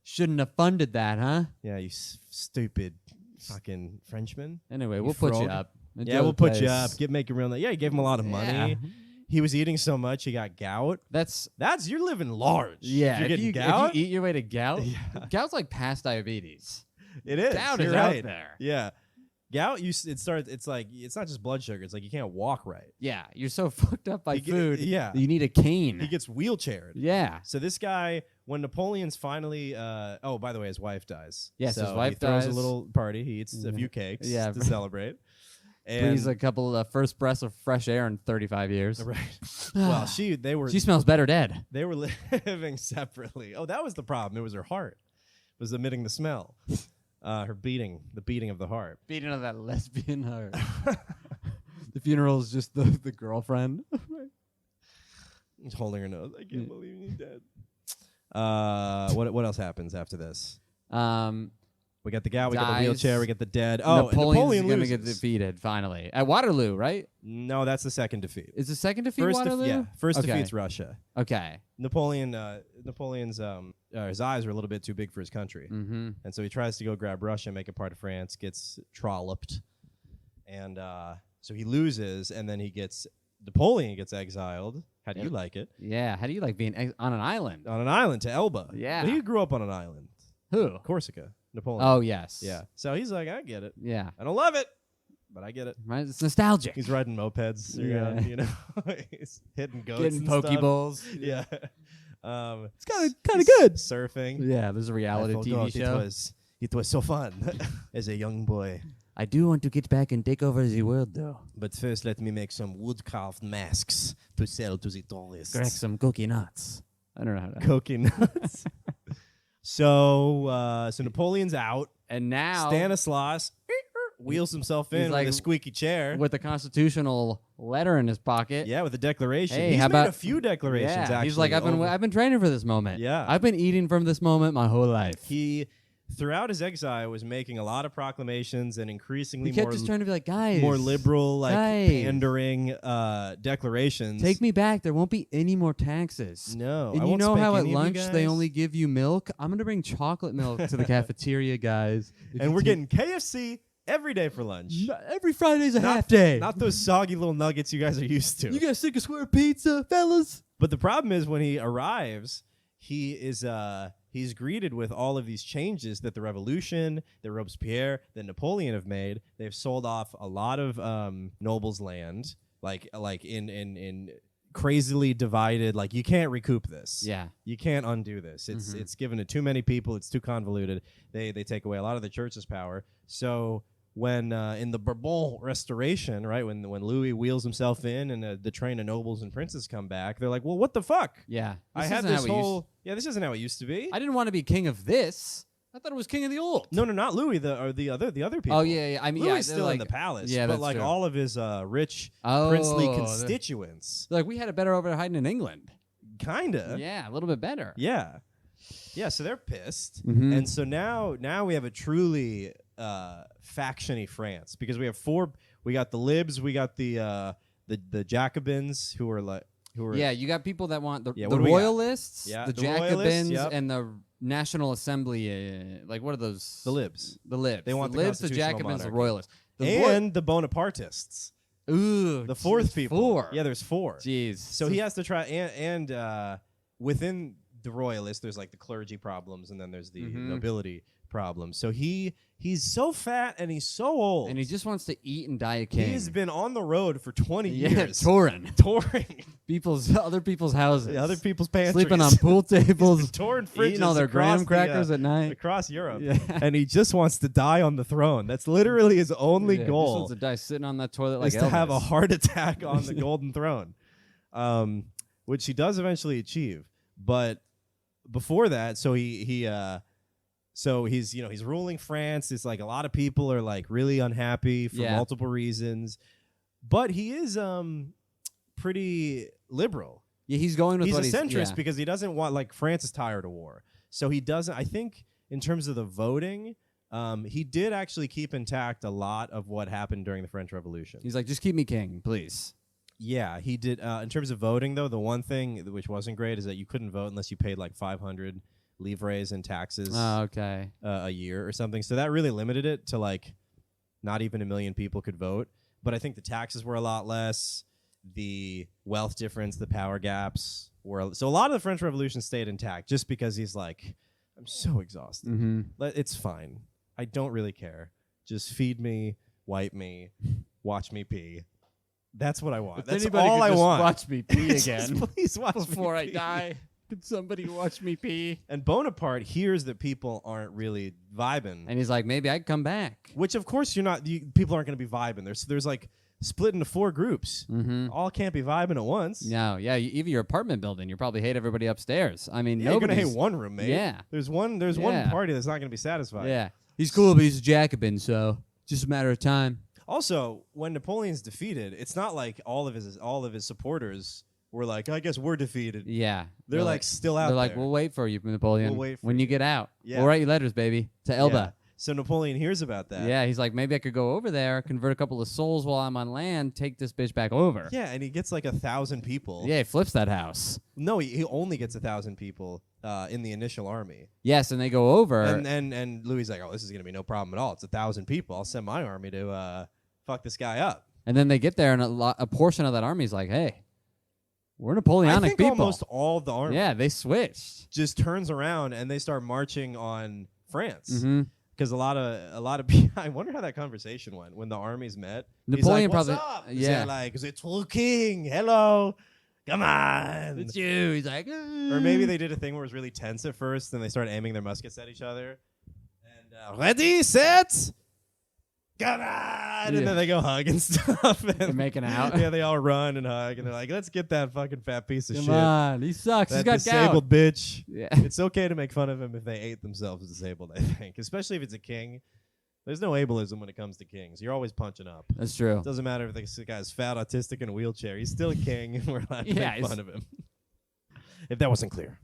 Shouldn't have funded that, huh? Yeah, you stupid fucking Frenchman. Anyway, we'll put you up. Yeah, we'll put you up. Make it real. Yeah, he gave him a lot of money. Yeah. He was eating so much he got gout. That's you're living large. Yeah, if you're getting gout. If you eat your way to gout, gout's like past diabetes. It is. Gout you're is right. out there. Yeah. Gout, it's like it's not just blood sugar. It's like you can't walk right. Yeah, you're so fucked up by food. Yeah, you need a cane. He gets wheelchaired. Yeah. So this guy, when Napoleon's finally, by the way, his wife dies. Yes, so his wife he throws dies. a little party. He eats a few cakes to celebrate. And breathes a couple of first breaths of fresh air in 35 years. Right. Well, she smells better dead. They were living separately. Oh, that was the problem. It was her heart was emitting the smell. The beating of the heart. Beating of that lesbian heart. The funeral is just the girlfriend. He's holding her nose. I can't believe he's dead. What else happens after this? We got the guy, we got the wheelchair, we got the dead. Oh, Napoleon's Napoleon going to loses. get defeated finally. At Waterloo, right? No, that's the second defeat. Is the second defeat First Waterloo? First defeat's Russia. Okay. Napoleon's his eyes are a little bit too big for his country. Mm-hmm. And so he tries to go grab Russia, make it part of France, gets trolloped. And so he loses, and then Napoleon gets exiled. How do you like it? Yeah, how do you like being on an island? On an island to Elba. Yeah. But he grew up on an island. Who? Corsica. Napoleon. Oh, yes. Yeah. So he's like, I get it. Yeah. I don't love it, but I get it. Right? It's nostalgic. He's riding mopeds. Yeah. He's hitting goats getting and pokeballs. Stuff. Yeah. It's kind of good. Surfing. Yeah, there's a reality TV show. It was so fun as a young boy. I do want to get back and take over the world, though. But first, let me make some wood-carved masks to sell to the tourists. Crack some cookie nuts. I don't know how to. Cookie nuts. So Napoleon's out, and now Stanislas wheels himself in with a squeaky chair, with a constitutional letter in his pocket. Yeah, with a declaration. Hey, he's how made about a few declarations? Yeah, actually, he's like, I've been training for this moment. Yeah, I've been eating from this moment my whole life. He, throughout his exile, was making a lot of proclamations and increasingly he kept just trying to be like, guys, more liberal, pandering declarations. Take me back. There won't be any more taxes. No, and you know how at lunch they only give you milk? I'm gonna bring chocolate milk to the cafeteria, guys. And we're getting KFC every day for lunch. Every Friday's a half day. Not those soggy little nuggets you guys are used to. You guys think a square pizza, fellas? But the problem is when he arrives, he's greeted with all of these changes that the Revolution, that Robespierre, that Napoleon have made. They've sold off a lot of nobles' land, like in crazily divided. Like, you can't recoup this. Yeah, you can't undo this. It's given to too many people. It's too convoluted. They take away a lot of the church's power. So when in the Bourbon Restoration, right, when Louis wheels himself in and the train of nobles and princes come back, they're like, well, what the fuck? Yeah, I had this whole this isn't how it used to be. I didn't want to be king of this. I thought it was king of the old. No, not Louis. The other people. Oh yeah. I mean, Louis still in the palace. Yeah, but that's true. all of his rich princely constituents. Like, we had it better over hiding in England. Kinda. Yeah, a little bit better. Yeah. So they're pissed, and so now we have a truly faction-y France, because we have we got the libs, we got the Jacobins who are you got people that want the royalists, the Jacobins, and the National Assembly. Like, what are those? The libs. They want the libs, the Jacobins, the royalists, and the Bonapartists. Ooh, the fourth people. 4. Yeah, there's 4. Jeez. So he has to try and within the royalists. There's like the clergy problems, and then there's the nobility problems. So he's so fat and he's so old, and he just wants to eat and die a king. He's been on the road for 20 years, touring other people's houses, other people's pantries, sleeping on pool tables, touring fridges, eating all their graham crackers at night across Europe, and he just wants to die on the throne. That's literally his only goal. He just wants to die sitting on that toilet like Elvis. To have a heart attack on the golden throne, which he does eventually achieve. But before that, so he's ruling France. It's like a lot of people are like really unhappy for multiple reasons, but he is pretty liberal. Yeah, he's going with he's a centrist because he doesn't want, like, France is tired of war. So he doesn't, I think in terms of the voting, he did actually keep intact a lot of what happened during the French Revolution. He's like, just keep me king, please. Yeah, he did. In terms of voting, though, the one thing which wasn't great is that you couldn't vote unless you paid like 500 livres in taxes a year or something. So that really limited it to like not even 1 million people could vote. But I think the taxes were a lot less. The wealth difference, the power gaps were. So a lot of the French Revolution stayed intact just because he's like, I'm so exhausted. It's fine. I don't really care. Just feed me, wipe me, watch me pee. That's what I want. If That's anybody all could I just want. Watch me pee again. Please watch before me I pee. die. Could somebody watch me pee? And Bonaparte hears that people aren't really vibing, and he's like, maybe I'd come back. Which, of course, you're not. People aren't going to be vibing. There's like split into 4 groups. All can't be vibing at once. No, yeah. Even your apartment building, you probably hate everybody upstairs. I mean, you're gonna hate one roommate. Yeah, there's one party that's not going to be satisfied. Yeah, he's cool, but he's a Jacobin, so just a matter of time. Also, when Napoleon's defeated, it's not like all of his supporters were like, I guess we're defeated. Yeah. They're like still out there. They're like, we'll wait for you, Napoleon. We'll wait for when you get out. Yeah. We'll write you letters, baby, to Elba. Yeah. So Napoleon hears about that. Yeah, he's like, maybe I could go over there, convert a couple of souls while I'm on land, take this bitch back over. Yeah, and he gets like 1,000 people. Yeah, he flips that house. No, he only gets 1,000 people in the initial army. Yes, and they go over. And Louis is like, oh, this is going to be no problem at all. It's 1,000 people. I'll send my army to fuck this guy up. And then they get there, and a portion of that army is like, hey, we're Napoleonic people. Almost all the army. Yeah, they switched. Just turns around and they start marching on France. Because a lot of people. I wonder how that conversation went when the armies met. Napoleon he's like, probably. What's up? Yeah, like, it's the king. Hello, come on. It's you. He's like, or maybe they did a thing where it was really tense at first, and they started aiming their muskets at each other. And ready, set. Come on! And then they go hug and stuff. And they're making out. Yeah, they all run and hug, and they're like, let's get that fucking fat piece of shit. Come on, he sucks. That He's got disabled gout. Bitch. Yeah. It's okay to make fun of him if they ate themselves disabled, I think. Especially if it's a king. There's no ableism when it comes to kings. You're always punching up. That's true. It doesn't matter if the guy's fat, autistic, in a wheelchair. He's still a king, and we're allowed to make fun of him. If that wasn't clear.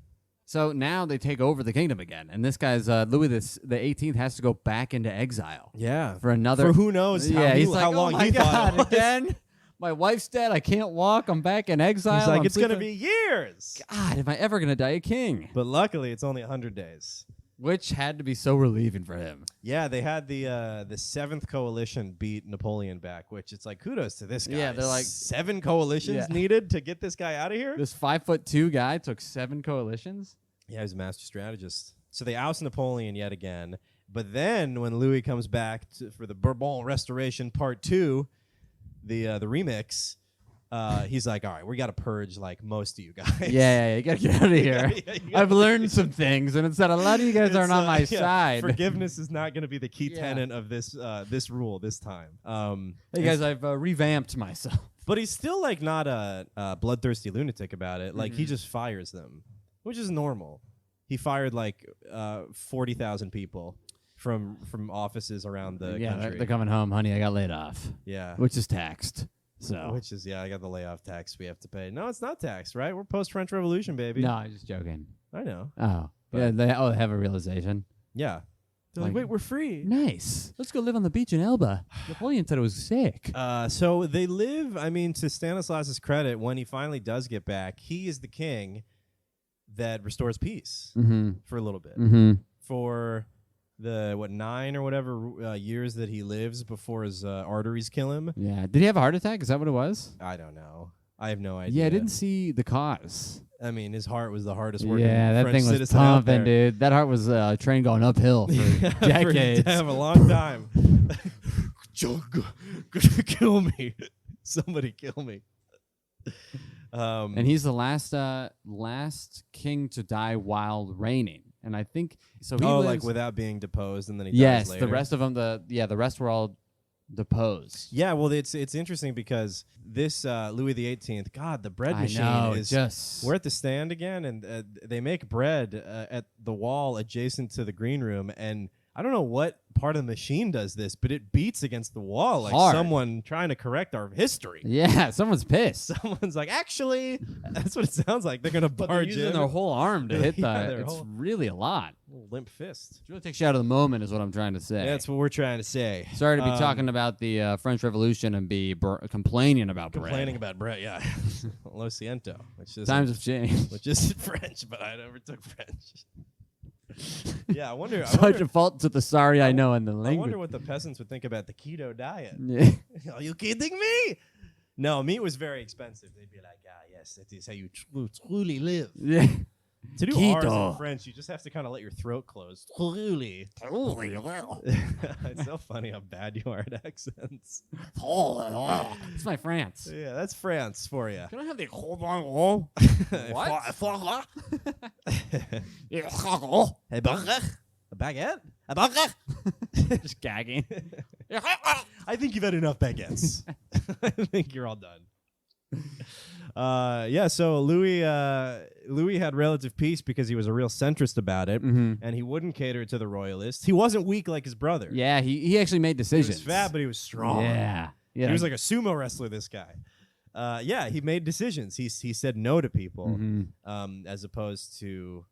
So now they take over the kingdom again, and this guy's Louis the 18th has to go back into exile. Yeah, for another. For who knows? He's how like, long oh my he God, thought again. My wife's dead. I can't walk. I'm back in exile. He's like, it's gonna be years. God, am I ever gonna die a king? But luckily, it's only 100 days, which had to be so relieving for him. Yeah, they had the 7th coalition beat Napoleon back, which it's like kudos to this guy. Yeah, they're like 7 coalitions needed to get this guy out of here. This 5'2" guy took 7 coalitions. Yeah, he's a master strategist. So they oust Napoleon yet again. But then when Louis comes back for the Bourbon Restoration Part 2, the remix, he's like, all right, we got to purge like most of you guys. Yeah, you got to get out of here. I've learned some things, and it's that a lot of you guys aren't on my side. Forgiveness is not going to be the key tenet of this rule this time. Hey guys, I've revamped myself. But he's still like not a bloodthirsty lunatic about it. Like he just fires them, which is normal. He fired like 40,000 people from offices around the country. Yeah, they're coming home, honey. I got laid off. Yeah, which is taxed. So which is I got the layoff tax we have to pay. No, it's not taxed, right? We're post French Revolution, baby. No, I'm just joking. I know. Oh, yeah. They have a realization. Yeah. They're like, wait, we're free. Nice. Let's go live on the beach in Elba. Napoleon said it was sick. So they live. I mean, to Stanislas's credit, when he finally does get back, he is the king that restores peace for a little bit. For the 9 or whatever years that he lives before his arteries kill him. Yeah. Did he have a heart attack? Is that what it was? I don't know. I have no idea. Yeah, I didn't see the cause. I mean, his heart was the hardest working Yeah, that French thing was citizen out pumping, there. dude. That heart was a train going uphill for decades. For a long time. Kill me. Somebody kill me. And he's the last king to die while reigning. And I think so. He lives, like without being deposed, and then he dies yes, later. the rest of them. The rest were all deposed. Yeah, well, it's interesting because this Louis XVIII, God, the bread machine is just. We're at the stand again, and they make bread at the wall adjacent to the green room, and I don't know what part of the machine does this, but it beats against the wall like Hard. someone trying to correct our history. Yeah, someone's pissed. Someone's like, actually, that's what it sounds like. They're gonna But barge they're using in. their whole arm to hit Yeah, that. their It's whole- really a lot. Little limp fist. It really takes you out of the moment, is what I'm trying to say. That's what we're trying to say. Sorry to be talking about the French Revolution and be complaining about Complaining bread. about bread, yeah. Lo siento, which is Times have changed. which is French, but I never took French. Yeah, I wonder. Such a fault to the sorry I know in the I language. wonder what the peasants would think about the keto diet. Yeah. Are you kidding me? No, meat was very expensive. They'd be like, yes, that is how you truly live. Yeah. To do Keto. R's in French, you just have to kind of let your throat close. Truly. It's so funny how bad you are at accents. It's my France. Yeah, that's France for you. Can I have the what? Hey, a baguette? A baguette? Just gagging. I think you've had enough baguettes. I think you're all done. Yeah, so Louis had relative peace because he was a real centrist about it, and he wouldn't cater to the royalists. He wasn't weak like his brother. Yeah, he actually made He decisions. was fat, but he was strong. Yeah. He was like a sumo wrestler, this guy. Yeah, he made decisions. He said no to people, as opposed to,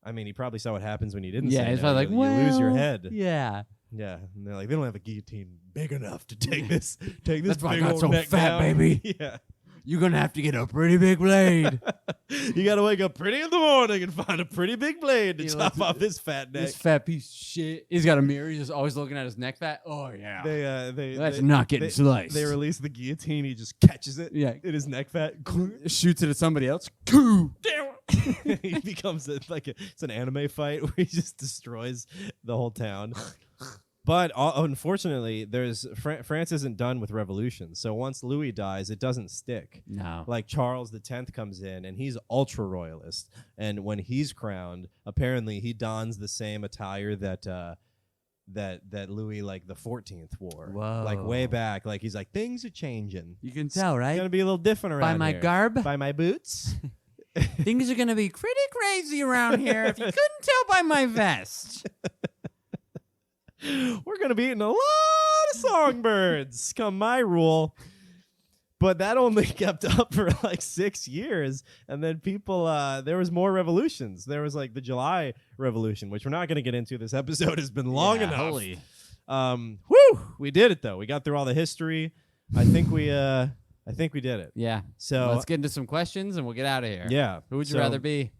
I mean, he probably saw what happens when you didn't say he's no. probably like, you lose your well, head. Yeah. Yeah, and they're like, they don't have a guillotine big enough to take this That's why I big got old so neck fat, down. baby. Yeah. You're going to have to get a pretty big blade. You got to wake up pretty in the morning and find a pretty big blade to chop off his fat neck. This fat piece of shit. He's got a mirror. He's just always looking at his neck fat. Oh, yeah. That's not getting sliced. They release the guillotine. He just catches it in his neck fat. Shoots it at somebody else. Damn. He becomes it's an anime fight where he just destroys the whole town. But unfortunately, France isn't done with revolutions. So once Louis dies, it doesn't stick. No. Like Charles X comes in, and he's ultra royalist. And when he's crowned, apparently he dons the same attire that Louis the 14th wore. Whoa. Like way back. Like he's like, things are changing. You can tell, right? It's gonna be a little different around By my here. garb? By my boots. Things are going to be pretty crazy around here if you couldn't tell by my vest. We're going to be eating a lot of songbirds, come my rule. But that only kept up for 6 years. And then people, there was more revolutions. There was the July Revolution, which we're not going to get into. This episode has been long enough. Holy. We did it, though. We got through all the history. I think we did it. Yeah. So let's get into some questions and we'll get out of here. Yeah. Who would you rather be?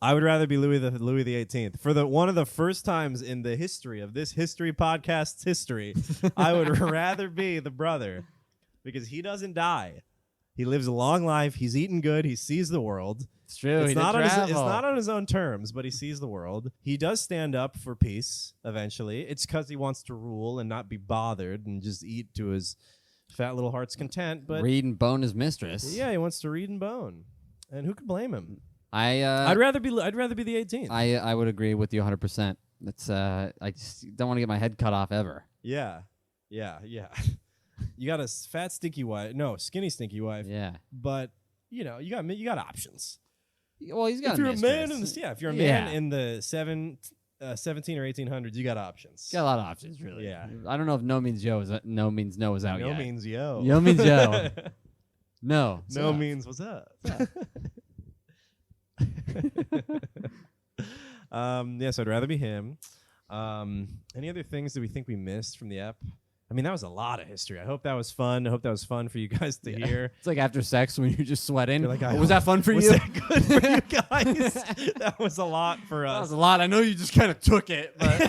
I would rather be Louis XVIII. For one of the first times in the history of this history podcast's history, I would rather be the brother because he doesn't die. He lives a long life. He's eating good. He sees the world. It's true. It's not on his own terms, but he sees the world. He does stand up for peace eventually. It's because he wants to rule and not be bothered and just eat to his fat little heart's content. But read and bone his mistress. Yeah, he wants to read and bone. And who could blame him? I'd rather be the 18th. I would agree with you 100%. That's I just don't want to get my head cut off ever. Yeah. You got a fat stinky wife. No, skinny stinky wife. Yeah. But you got options. Well, he's got. If you're a man in the 17 or 1800s, you got options. Got a lot of options, really. Yeah. I don't know if no means no is out yet. No means yo. Yo means yo. No. No means what's up. So I'd rather be him. Any other things that we think we missed from the ep? I mean, that was a lot of history. I hope that was fun. I hope that was fun for you guys to hear. It's like after sex when you're just sweating. You're like, was that fun for was you? that good for you guys? That was a lot for us. That was a lot. I know you just kind of took it, but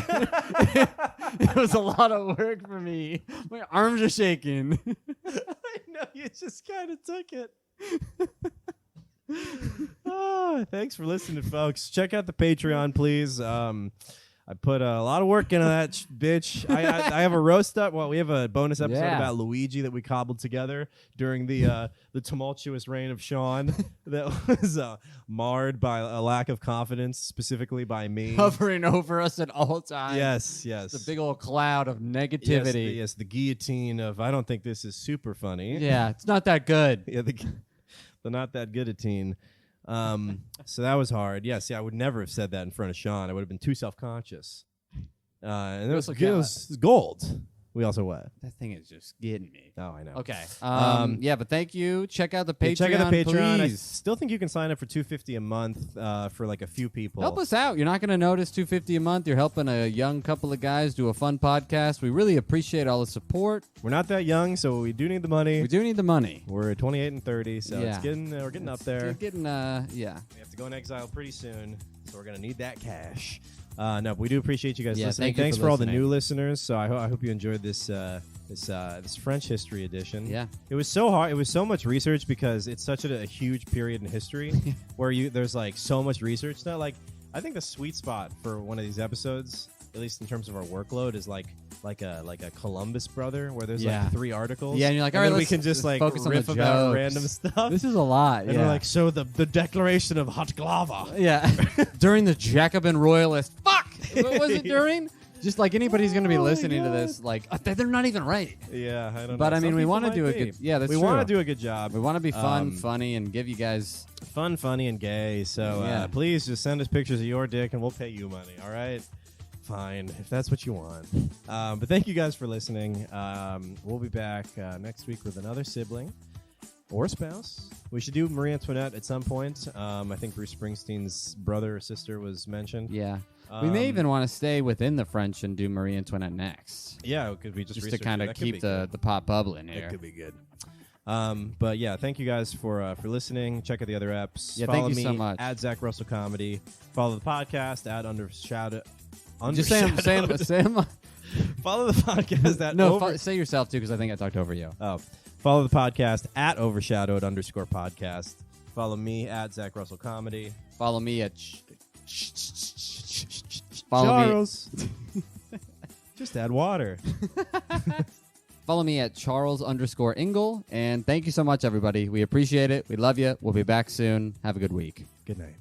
it was a lot of work for me. My arms are shaking. I know you just kind of took it. Thanks for listening, folks. Check out the Patreon, please. I put a lot of work into that bitch. I have a roast up. Well, we have a bonus episode about Luigi that we cobbled together during the tumultuous reign of Sean that was marred by a lack of confidence, specifically by me. Hovering over us at all times. Yes. It's a big old cloud of negativity. Yes, the guillotine of, I don't think this is super funny. Yeah, it's not that good. Yeah, the not that good a teen. So that was hard. Yes, I would never have said that in front of Sean. I would have been too self-conscious. And it was gold. We also what? That thing is just getting me. Oh, I know. Okay. Yeah, but thank you. Check out the Patreon. Check out the Patreon. Please. I still think you can sign up for $250 a month for like a few people. Help us out. You're not going to notice $250 a month. You're helping a young couple of guys do a fun podcast. We really appreciate all the support. We're not that young, so we do need the money. We do need the money. We're 28 and 30, so it's getting we're getting up there. Yeah. We have to go in exile pretty soon, so we're gonna need that cash. No, but we do appreciate you guys listening. Thanks for all the new listeners. So I hope you enjoyed this this French history edition. Yeah, it was so hard. It was so much research because it's such a huge period in history where there's like so much research that like I think the sweet spot for one of these episodes, at least in terms of our workload, is like a Columbus brother where there's like 3 articles. Yeah, and you're like, all right, right, we can just like focus riff on the about jokes. random stuff. This is a lot. And we're like, so the Declaration of Hot Glava. Yeah, during the Jacobin Royalist. Fuck, what was it during? Just like anybody's going to be listening to this, like they're not even right. Yeah, I don't know. But I mean, Some we people want to might do a be. good. Yeah, that's we true. want to do a good job. We want to be fun, funny, and give you guys fun, funny, and gay. So please just send us pictures of your dick, and we'll pay you money. All right. Fine, if that's what you want. But thank you guys for listening. We'll be back next week with another sibling or spouse. We should do Marie Antoinette at some point. I think Bruce Springsteen's brother or sister was mentioned. Yeah. We may even want to stay within the French and do Marie Antoinette next. Yeah, because we just to kind of keep the pot bubbling here. It could be good. But yeah, thank you guys for listening. Check out the other apps. Yeah, Follow thank you me so much. At Zach Russell Comedy. Follow the podcast at Undershadowed. Just say him. Follow the podcast at say yourself too, because I think I talked over you. Oh, follow the podcast at Overshadowed_podcast. Follow me at Zach Russell Comedy. Follow me at Charles. Just add water. Follow me at Charles_Engle. And thank you so much, everybody. We appreciate it. We love you. We'll be back soon. Have a good week. Good night.